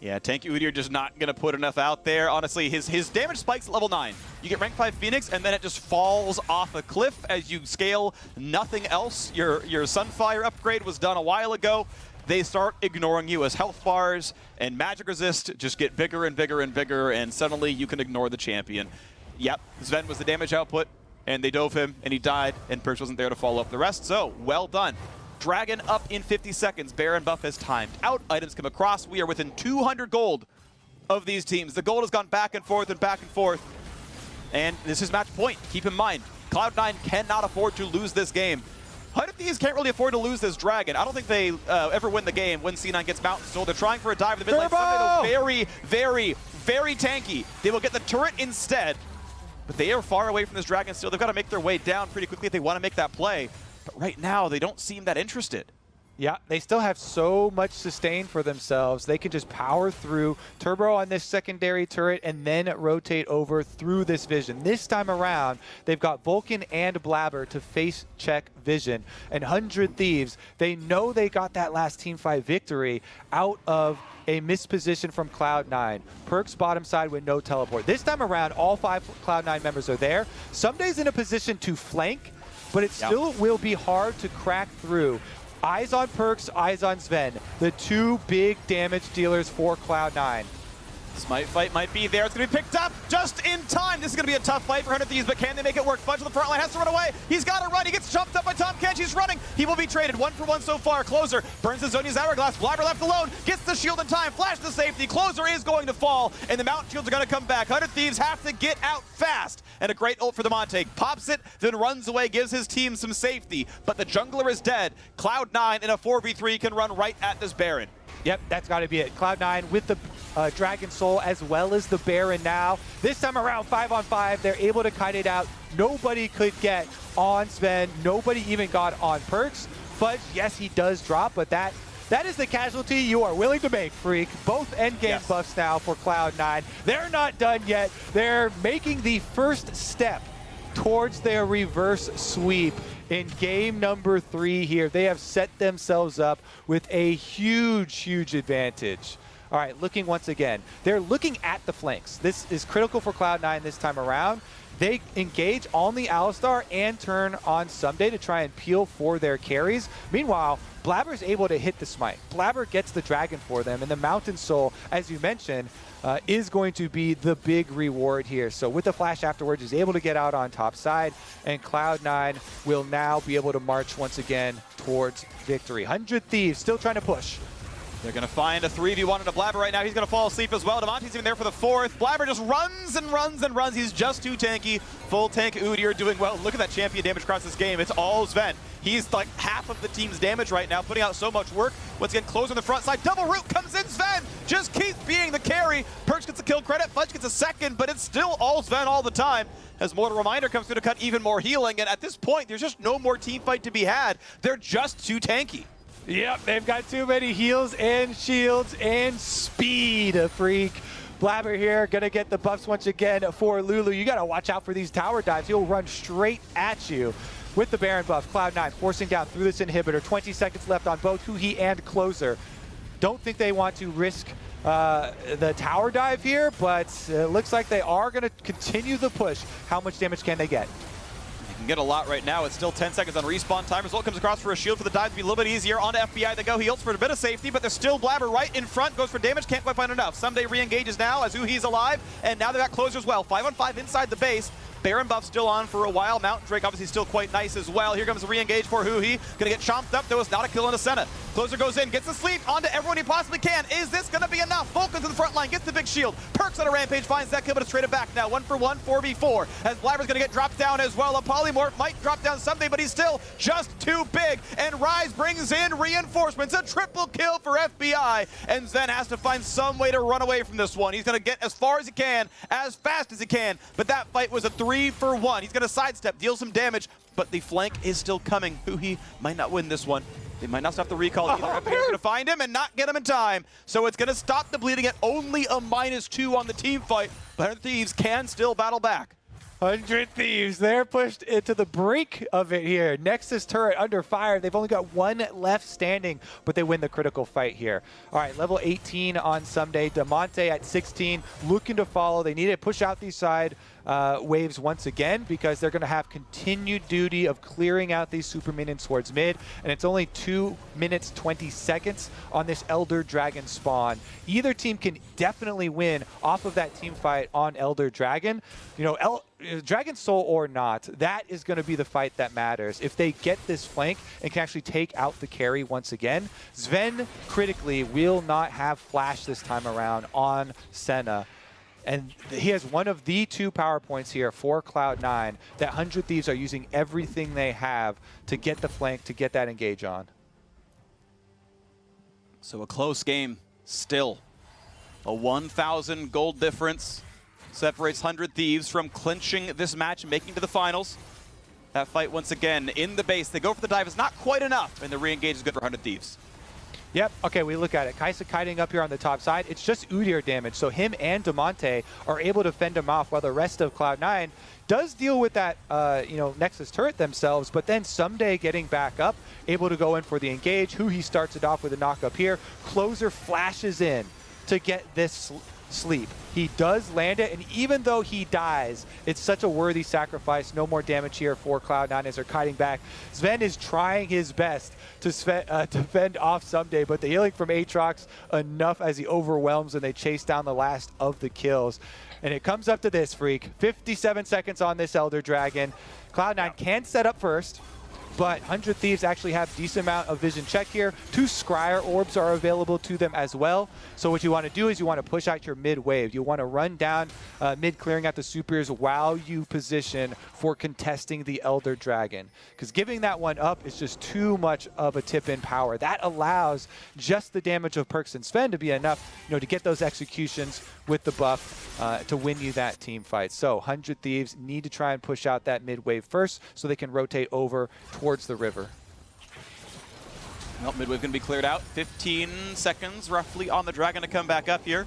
Yeah, Tanky Udyr just not going to put enough out there. Honestly, his damage spikes at level 9. You get rank 5 Phoenix, and then it just falls off a cliff as you scale nothing else. Your Sunfire upgrade was done a while ago. They start ignoring you as health bars and magic resist just get bigger and bigger and bigger, and suddenly you can ignore the champion. Yep, Sven was the damage output, and they dove him, and he died, and Perkz wasn't there to follow up the rest, so well done. Dragon up in 50 seconds. Baron buff has timed out. Items come across. We are within 200 gold of these teams. The gold has gone back and forth and back and forth, and this is match point. Keep in mind, Cloud9 cannot afford to lose this game. 100 Thieves can't really afford to lose this dragon. I don't think they ever win the game when C9 gets Mountain Soul. They're trying for a dive in the mid lane. Someday they're very, very, very tanky. They will get the turret instead, but they are far away from this dragon still. They've got to make their way down pretty quickly if they want to make that play. But right now, they don't seem that interested. Yeah, they still have so much sustain for themselves. They can just power through, turbo on this secondary turret, and then rotate over through this Vision. This time around, they've got Vulcan and Blabber to face check Vision. And 100 Thieves, they know they got that last teamfight victory out of a misposition from Cloud9. Perkz bottom side with no teleport. This time around, all 5 Cloud9 members are there. Someday's in a position to flank, but it still will be hard to crack through. Eyes on Perkz, eyes on Sven. The 2 big damage dealers for Cloud9. Smite fight might be there. It's going to be picked up just in time. This is going to be a tough fight for 100 Thieves, but can they make it work? Fudge on the front line has to run away. He's got to run. He gets jumped up by Tom Kench. He's running. He will be traded 1-for-1 so far. Closer burns the Zonia's Hourglass. Blabber left alone. Gets the shield in time. Flash to safety. Closer is going to fall, and the Mountain Shields are going to come back. 100 Thieves have to get out fast. And a great ult for the Monte. Pops it, then runs away, gives his team some safety. But the jungler is dead. Cloud9 in a 4v3 can run right at this Baron. Yep, that's got to be it. Cloud9 with the Dragon Soul as well as the Baron now. This time around, 5-on-5, they're able to kite it out. Nobody could get on Sven. Nobody even got on Perkz. Fudge, yes, he does drop, but that is the casualty you are willing to make, Freak. Both endgame buffs now for Cloud9. They're not done yet. They're making the first step towards their reverse sweep in game number 3 here. They have set themselves up with a huge, huge advantage. All right, looking once again. They're looking at the flanks. This is critical for Cloud9 this time around. They engage on the Alistar and turn on Someday to try and peel for their carries. Meanwhile, Blabber's able to hit the smite. Blabber gets the dragon for them, and the Mountain Soul, as you mentioned, is going to be the big reward here. So with the flash afterwards, he's able to get out on top side, and Cloud9 will now be able to march once again towards victory. 100 Thieves still trying to push. They're going to find a 3v1 into Blabber right now. He's going to fall asleep as well. Demonte's even there for the fourth. Blabber just runs and runs and runs. He's just too tanky. Full tank Udyr doing well. Look at that champion damage across this game. It's all Sven. He's like half of the team's damage right now, putting out so much work. Once again, close on the front side. Double root comes in. Sven just keeps being the carry. Perkz gets a kill credit. Fudge gets a second, but it's still all Sven all the time. As Mortal Reminder comes through to cut even more healing. And at this point, there's just no more team fight to be had. They're just too tanky. Yep, they've got too many heals and shields and speed, Freak. Blabber here, gonna get the buffs once again for Lulu. You gotta watch out for these tower dives. He'll run straight at you with the Baron buff. Cloud9 forcing down through this inhibitor. 20 seconds left on both Huhi and Closer. Don't think they want to risk the tower dive here, but it looks like they are gonna continue the push. How much damage can they get? Can get a lot right now. It's still 10 seconds on respawn time. Result comes across for a shield for the dive to be a little bit easier. On to FBI they go. He ults for a bit of safety, but there's still Blabber right in front. Goes for damage, can't quite find enough. Someday re-engages now as Uhi's alive, and now they've got Closer as well. 5-on-5 inside the base. Baron buff still on for a while. Mountain Drake obviously still quite nice as well. Here comes a re-engage for Huhi. Gonna get chomped up, though it's not a kill on a Senna. Closer goes in, gets the sleep onto everyone he possibly can. Is this gonna be enough? Vulcan to the front line, gets the big shield. Perkz on a rampage, finds that kill, but it's traded back now. 1-for-1, 4v4. As Blabber's gonna get dropped down as well. A Polymorph might drop down someday, but he's still just too big. And Rise brings in reinforcements. A triple kill for FBI. And Zen has to find some way to run away from this one. He's gonna get as far as he can, as fast as he can. But that fight was a 3-for-1. He's gonna sidestep, deal some damage, but the flank is still coming. Huhi might not win this one. They might not stop the recall. FBI's gonna find him and not get him in time. So it's gonna stop the bleeding at only a -2 on the team fight. But Thieves can still battle back. 100 Thieves, they're pushed into the brink of it here. Nexus turret under fire. They've only got one left standing, but they win the critical fight here. All right, level 18 on Someday. Demonte at 16, looking to follow. They need to push out these side waves once again because they're going to have continued duty of clearing out these super minions towards mid, and it's only 2 minutes 20 seconds on this Elder Dragon spawn. Either team can definitely win off of that team fight on Elder Dragon. You know, Dragon Soul or not, that is going to be the fight that matters. If they get this flank and can actually take out the carry once again, Sven critically will not have flash this time around on Senna. And he has one of the 2 power points here for Cloud9 that 100 Thieves are using everything they have to get the flank, to get that engage on. So a close game still. A 1,000 gold difference separates 100 Thieves from clinching this match and making it to the finals. That fight once again in the base. They go for the dive. It's not quite enough, and the re-engage is good for 100 Thieves. Yep, okay, we look at it. Kaisa kiting up here on the top side. It's just Udyr damage, so him and Demonte are able to fend him off while the rest of Cloud9 does deal with that, Nexus turret themselves, but then Someday getting back up, able to go in for the engage. Huhi starts it off with a knock up here. Closer flashes in to get this sleep. He does land it, and even though he dies, it's such a worthy sacrifice. No more damage here for Cloud9 as they're kiting back. Sven is trying his best to fend off Someday, but the healing from Aatrox enough as he overwhelms and they chase down the last of the kills. And it comes up to this, Freak. 57 seconds on this Elder Dragon. Cloud9 can set up first, but 100 Thieves actually have decent amount of vision check here. 2 Scryer orbs are available to them as well. So what you want to do is you want to push out your mid wave. You want to run down mid, clearing out the supers while you position for contesting the Elder Dragon. Because giving that one up is just too much of a tip in power. That allows just the damage of Perkz and Sven to be enough, to get those executions with the buff to win you that team fight. So 100 Thieves need to try and push out that mid wave first so they can rotate over towards the river. Well, mid wave going to be cleared out. 15 seconds roughly on the Dragon to come back up here.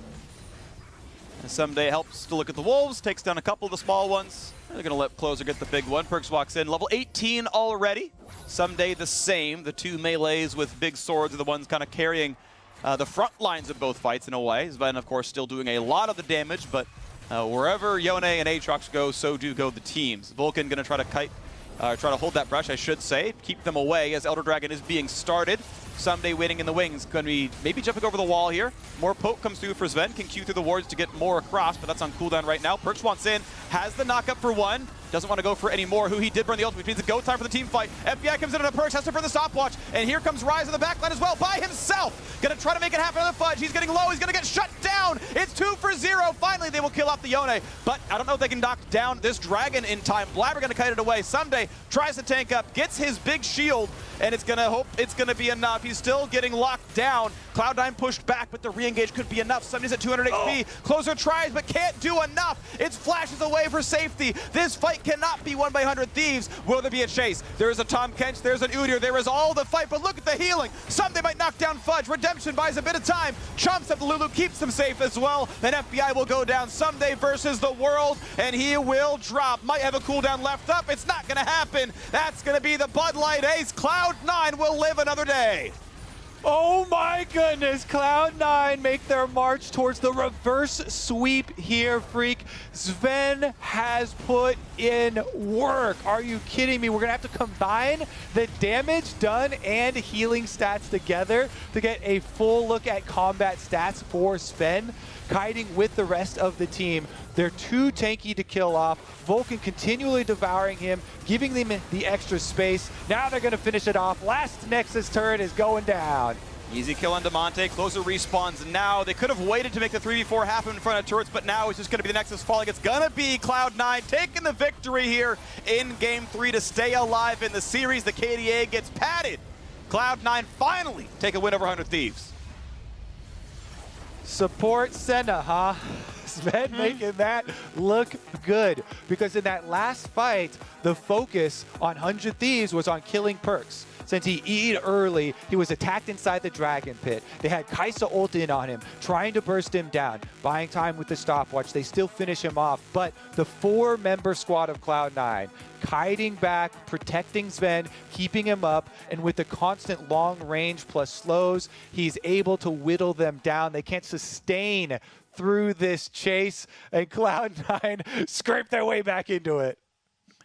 And Someday helps to look at the Wolves, takes down a couple of the small ones. They're going to let Closer get the big one. Perkz walks in, level 18 already. Someday the same. The 2 melees with big swords are the ones kind of carrying the front lines of both fights in a way. Sven, of course, still doing a lot of the damage, but wherever Yone and Aatrox go, so do go the teams. Vulcan going to try to hold that brush, I should say, keep them away as Elder Dragon is being started. Someday waiting in the wings, going to be maybe jumping over the wall here. More poke comes through for Sven, can Q through the wards to get more across, but that's on cooldown right now. Perkz wants in, has the knockup for 1, doesn't want to go for any more. He did burn the ult, which means a go time for the team fight. FBI comes in on a Perkz, has to burn the stopwatch, And here comes Rise on the backline as well by himself. Gonna try to make it happen on the Fudge. He's getting low. He's gonna get shut down. It's 2 for 0. Finally, they will kill off the Yone. But I don't know if they can knock down this Dragon in time. Blabber gonna kite it away. Someday tries to tank up, gets his big shield, and it's gonna be enough. He's still getting locked down. Cloud9 pushed back, but the re-engage could be enough. Somebody's at 200 HP. Closer tries, but can't do enough. It's flashes away for safety. This fight cannot be won by 100 Thieves. Will there be a chase? There is a Tom Kench, there's an Udyr, there is all the fight, but look at the healing. Someday might knock down Fudge. Redemption buys a bit of time. Chumps up the Lulu, keeps them safe as well. Then FBI will go down Someday versus the world, and he will drop. Might have a cooldown left up. It's not gonna happen. That's gonna be the Bud Light Ace. Cloud9 will live another day. Oh my goodness, Cloud9 make their march towards the reverse sweep here, Freak. Sven has put in work. Are you kidding me? We're gonna have to combine the damage done and healing stats together to get a full look at combat stats for Sven. Kiting with the rest of the team. They're too tanky to kill off. Vulcan continually devouring him, giving them the extra space. Now they're gonna finish it off. Last Nexus turret is going down. Easy kill on Demonte. Closer respawns now. They could have waited to make the 3v4 happen in front of turrets, but now it's just going to be the Nexus falling. It's going to be Cloud9 taking the victory here in Game 3 to stay alive in the series. The KDA gets patted. Cloud9 finally take a win over 100 Thieves. Support Senna, huh? Sven making that look good, because in that last fight, the focus on 100 Thieves was on killing Perks. Since he E'd early, he was attacked inside the Dragon Pit. They had Kai'Sa ult in on him, trying to burst him down, buying time with the stopwatch. They still finish him off, but the 4-member squad of Cloud9, kiting back, protecting Sven, keeping him up, and with the constant long range plus slows, he's able to whittle them down. They can't sustain through this chase, and Cloud9 scrape their way back into it.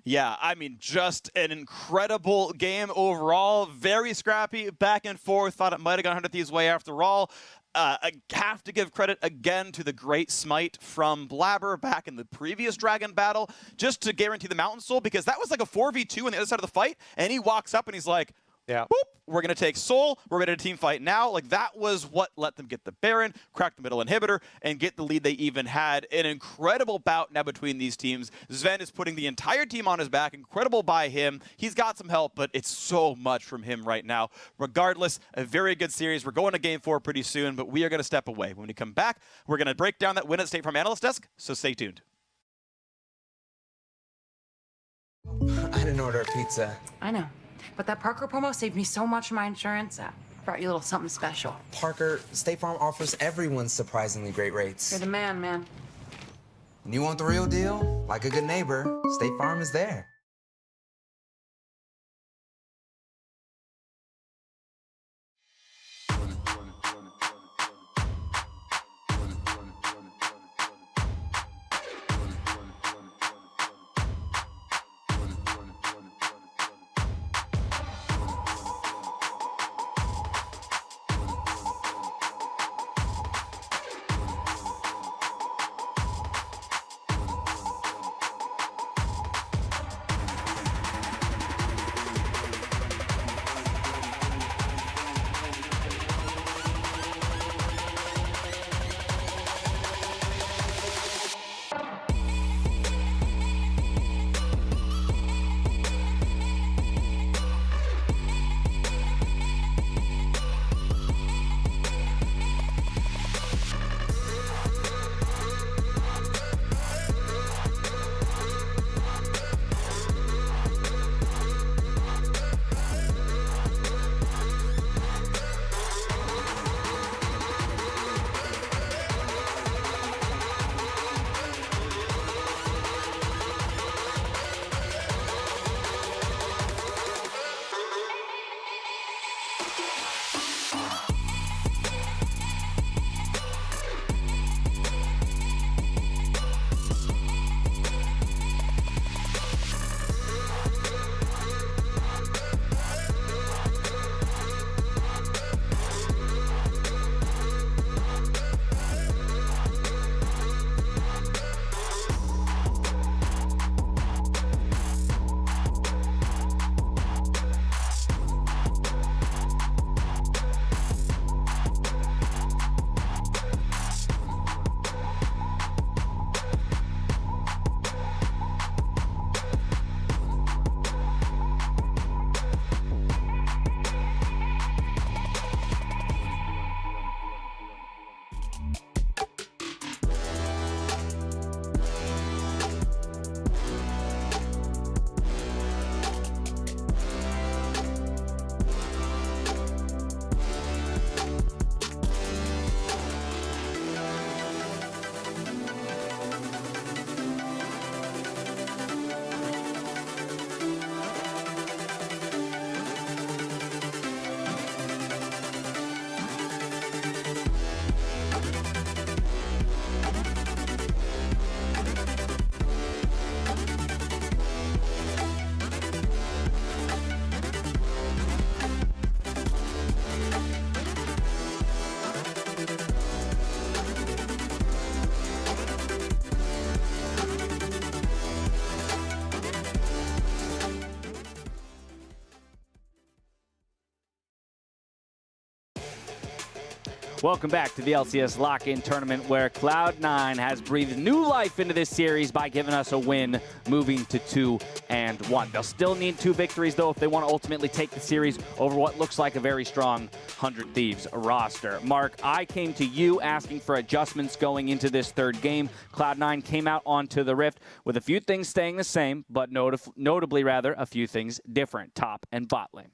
Yeah, I mean, just an incredible game overall. Very scrappy, back and forth. Thought it might have gone 100 Thieves' way after all. I have to give credit again to the great smite from Blabber back in the previous Dragon battle, just to guarantee the Mountain Soul, because that was like a 4v2 on the other side of the fight, and he walks up and he's like, yeah, boop, we're going to take Soul, we're ready to team fight now. Like, that was what let them get the Baron, crack the middle inhibitor, and get the lead they even had. An incredible bout now between these teams. Sven is putting the entire team on his back. Incredible by him. He's got some help, but it's so much from him right now. Regardless, a very good series. We're going to Game 4 pretty soon, but we are going to step away. When we come back, we're going to break down that win at State Farm Analyst Desk, so stay tuned. I didn't order a pizza. I know. But that Parker promo saved me so much in my insurance. I brought you a little something special. Parker, State Farm offers everyone surprisingly great rates. You're the man, man. When you want the real deal, like a good neighbor, State Farm is there. Welcome back to the LCS Lock-In Tournament, where Cloud9 has breathed new life into this series by giving us a win, moving to 2-1. They'll still need 2 victories, though, if they want to ultimately take the series over what looks like a very strong 100 Thieves roster. Mark, I came to you asking for adjustments going into this third game. Cloud9 came out onto the Rift with a few things staying the same, but notably, a few things different, top and bot lane.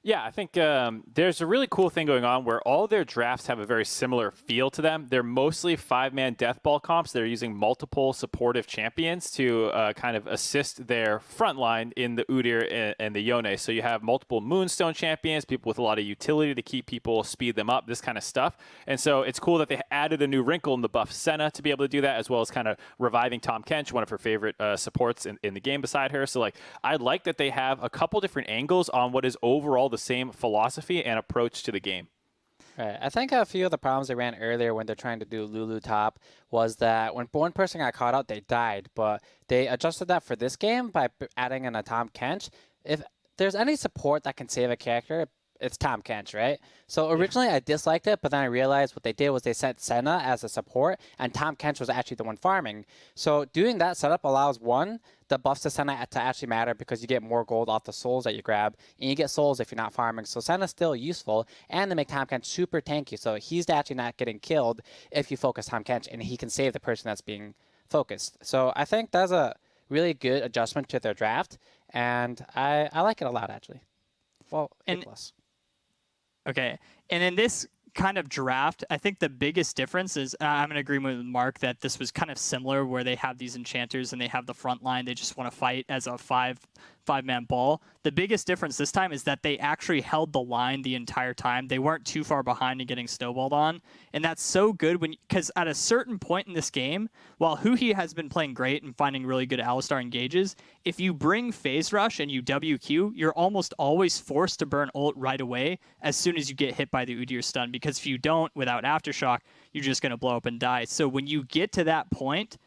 Yeah, I think there's a really cool thing going on where all their drafts have a very similar feel to them. They're mostly 5-man deathball comps. They're using multiple supportive champions to kind of assist their front line in the Udyr and the Yone. So you have multiple Moonstone champions, people with a lot of utility to keep people, speed them up, this kind of stuff. And so it's cool that they added a new wrinkle in the buff Senna to be able to do that, as well as kind of reviving Tahm Kench, one of her favorite supports in the game beside her. So like, I like that they have a couple different angles on what is overall the same philosophy and approach to the game. Right. I think a few of the problems they ran earlier when they're trying to do Lulu top was that when one person got caught out, they died. But they adjusted that for this game by adding in a Tahm Kench. If there's any support that can save a character, it's Tahm Kench, right? So originally I disliked it, but then I realized what they did was they set Senna as a support, and Tahm Kench was actually the one farming. So doing that setup allows, one, the buffs to Senna to actually matter because you get more gold off the souls that you grab, and you get souls if you're not farming. So Senna's still useful, and they make Tahm Kench super tanky, so he's actually not getting killed if you focus Tahm Kench, and he can save the person that's being focused. So I think that's a really good adjustment to their draft, and I like it a lot, actually. Well, A+. Okay, and in this kind of draft, I think the biggest difference is, I'm in agreement with Mark that this was kind of similar where they have these enchanters and they have the front line. They just want to fight as a five-man ball. The biggest difference this time is that they actually held the line the entire time. They weren't too far behind and getting snowballed on. And that's so good because at a certain point in this game, while Huhi has been playing great and finding really good Alistar engages, if you bring Phase Rush and you WQ, you're almost always forced to burn ult right away as soon as you get hit by the Udyr stun, because if you don't, without Aftershock, you're just going to blow up and die. So when you get to that point,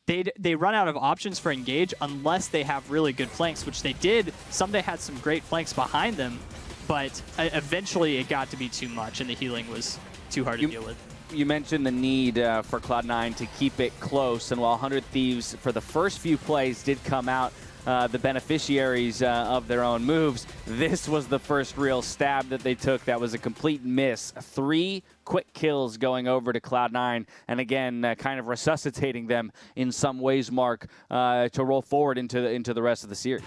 they run out of options for engage unless they have really good flanks, which they did. Someday had some great flanks behind them, but eventually it got to be too much and the healing was too hard to deal with. You mentioned the need for Cloud9 to keep it close, and while 100 Thieves for the first few plays did come out the beneficiaries of their own moves, this was the first real stab that they took that was a complete miss. 3 quick kills going over to Cloud9, and again, kind of resuscitating them in some ways, Mark, to roll forward into the rest of the series.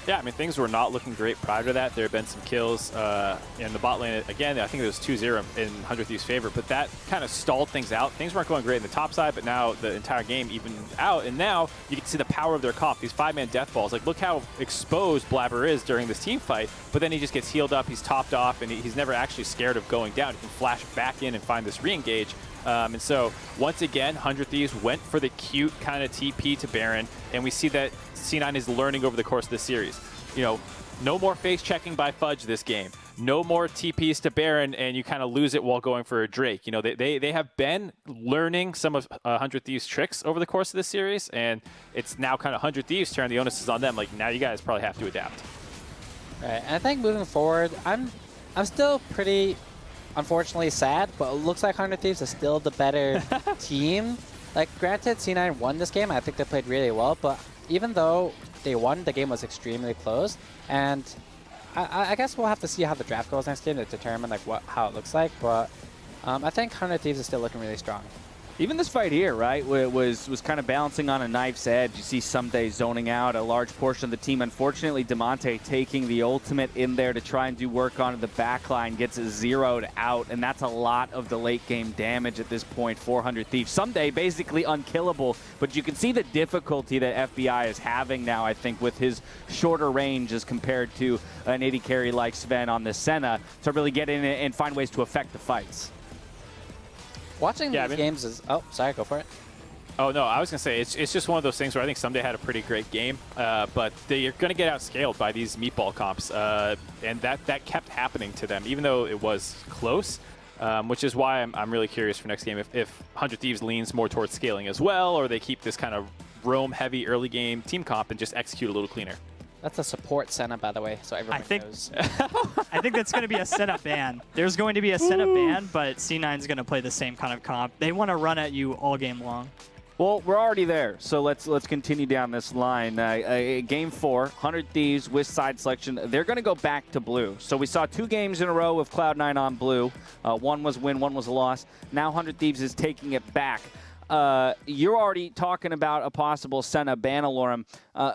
Yeah, I mean, things were not looking great prior to that. There have been some kills in the bot lane. Again, I think it was 2-0 in 100 Thieves' favor, but that kind of stalled things out. Things weren't going great in the top side, but now the entire game evened out, and now you can see the power of their comp, these 5-man death balls. Like, look how exposed Blabber is during this team fight, but then he just gets healed up, he's topped off, and he's never actually scared of going down. He can flash back in and find this re-engage. And so, once again, 100 Thieves went for the cute kind of TP to Baron, and we see that C9 is learning over the course of the series. You know, no more face checking by Fudge this game. No more TPs to Baron, and you kind of lose it while going for a Drake. You know, they have been learning some of 100 Thieves' tricks over the course of this series, and it's now kind of 100 Thieves' turn. The onus is on them. Like, now you guys probably have to adapt. Right, and I think moving forward, I'm still pretty, unfortunately, sad, but it looks like 100 Thieves is still the better team. Like, granted, C9 won this game. I think they played really well, but even though they won, the game was extremely close, and I guess we'll have to see how the draft goes next game to determine like how it looks like, but I think 100 Thieves is still looking really strong. Even this fight here, right, was kind of balancing on a knife's edge. You see Someday zoning out a large portion of the team. Unfortunately, Demonte taking the ultimate in there to try and do work on the backline, gets it zeroed out, and that's a lot of the late game damage at this point. 400 Thieves. Someday basically unkillable, but you can see the difficulty that FBI is having now, I think, with his shorter range as compared to an 80 carry like Sven on the Senna to really get in and find ways to affect the fights. Watching these games is... Oh, sorry, go for it. Oh, no, I was going to say, it's just one of those things where I think Someday had a pretty great game, but they're going to get outscaled by these meatball comps, and that kept happening to them, even though it was close, which is why I'm really curious for next game if 100 Thieves leans more towards scaling as well, or they keep this kind of roam-heavy early game team comp and just execute a little cleaner. That's a support Senna, by the way, so everyone knows. I think that's going to be a Senna ban. There's going to be a Senna ban, but C9's going to play the same kind of comp. They want to run at you all game long. Well, we're already there, so let's continue down this line. Game 4, 100 Thieves with side selection. They're going to go back to blue. So we saw 2 games in a row with Cloud9 on blue. One was a win, one was a loss. Now 100 Thieves is taking it back. You're already talking about a possible Senna ban, Alorum.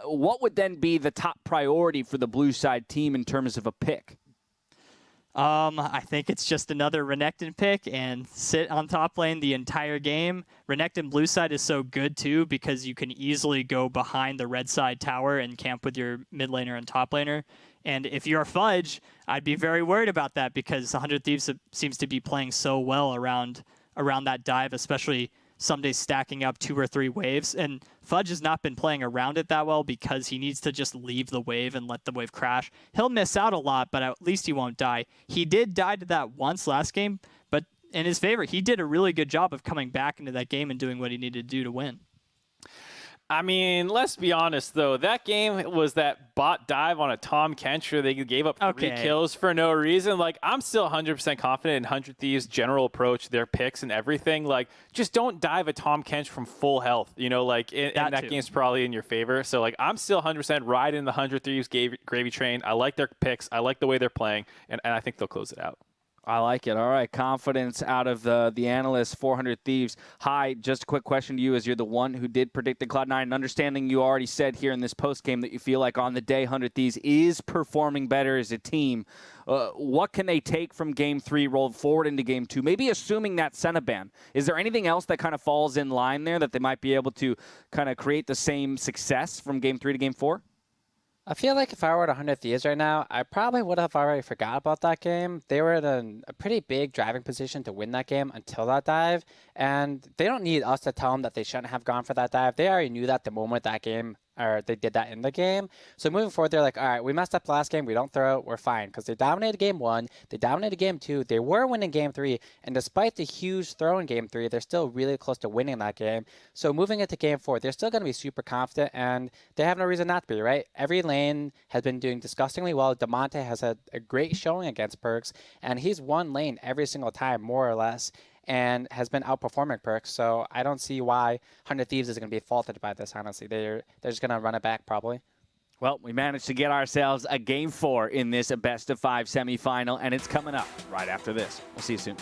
What would then be the top priority for the blue side team in terms of a pick? I think it's just another Renekton pick and sit on top lane the entire game. Renekton blue side is so good too because you can easily go behind the red side tower and camp with your mid laner and top laner. And if you're Fudge, I'd be very worried about that because 100 Thieves seems to be playing so well around that dive, especially some days stacking up 2 or 3 waves. And Fudge has not been playing around it that well because he needs to just leave the wave and let the wave crash. He'll miss out a lot, but at least he won't die. He did die to that once last game, but in his favor, he did a really good job of coming back into that game and doing what he needed to do to win. I mean, let's be honest, though. That game was that bot dive on a Tom Kench where they gave up 3 kills for no reason. Like, I'm still 100% confident in 100 Thieves' general approach, their picks and everything. Like, just don't dive a Tom Kench from full health. You know, like, and that game's probably in your favor. So, like, I'm still 100% riding the 100 Thieves gravy train. I like their picks. I like the way they're playing. And I think they'll close it out. I like it. All right, confidence out of the analysts, 400 Thieves. Hi, just a quick question to you as you're the one who did predict the Cloud9. And understanding you already said here in this postgame that you feel like on the day 100 Thieves is performing better as a team. What can they take from Game 3 rolled forward into Game 2? Maybe assuming that Senna ban. Is there anything else that kind of falls in line there that they might be able to kind of create the same success from Game 3 to Game 4? I feel like if I were at 100 Thieves right now, I probably would have already forgot about that game. They were in a pretty big driving position to win that game until that dive, and they don't need us to tell them that they shouldn't have gone for that dive. They already knew that the moment that game, or they did that in the game. So moving forward, they're like, all right, we messed up last game. We don't throw it. We're fine. Because they dominated Game 1. They dominated Game 2. They were winning Game 3. And despite the huge throw in Game 3, they're still really close to winning that game. So moving into Game 4, they're still going to be super confident. And they have no reason not to be, right? Every lane has been doing disgustingly well. Damonte has had a great showing against Perks. And he's won lane every single time, more or less, and has been outperforming Perks. So I don't see why 100 Thieves is going to be faulted by this, honestly. They're just going to run it back, probably. Well, we managed to get ourselves a Game 4 in this best-of-5 semifinal, and it's coming up right after this. We'll see you soon.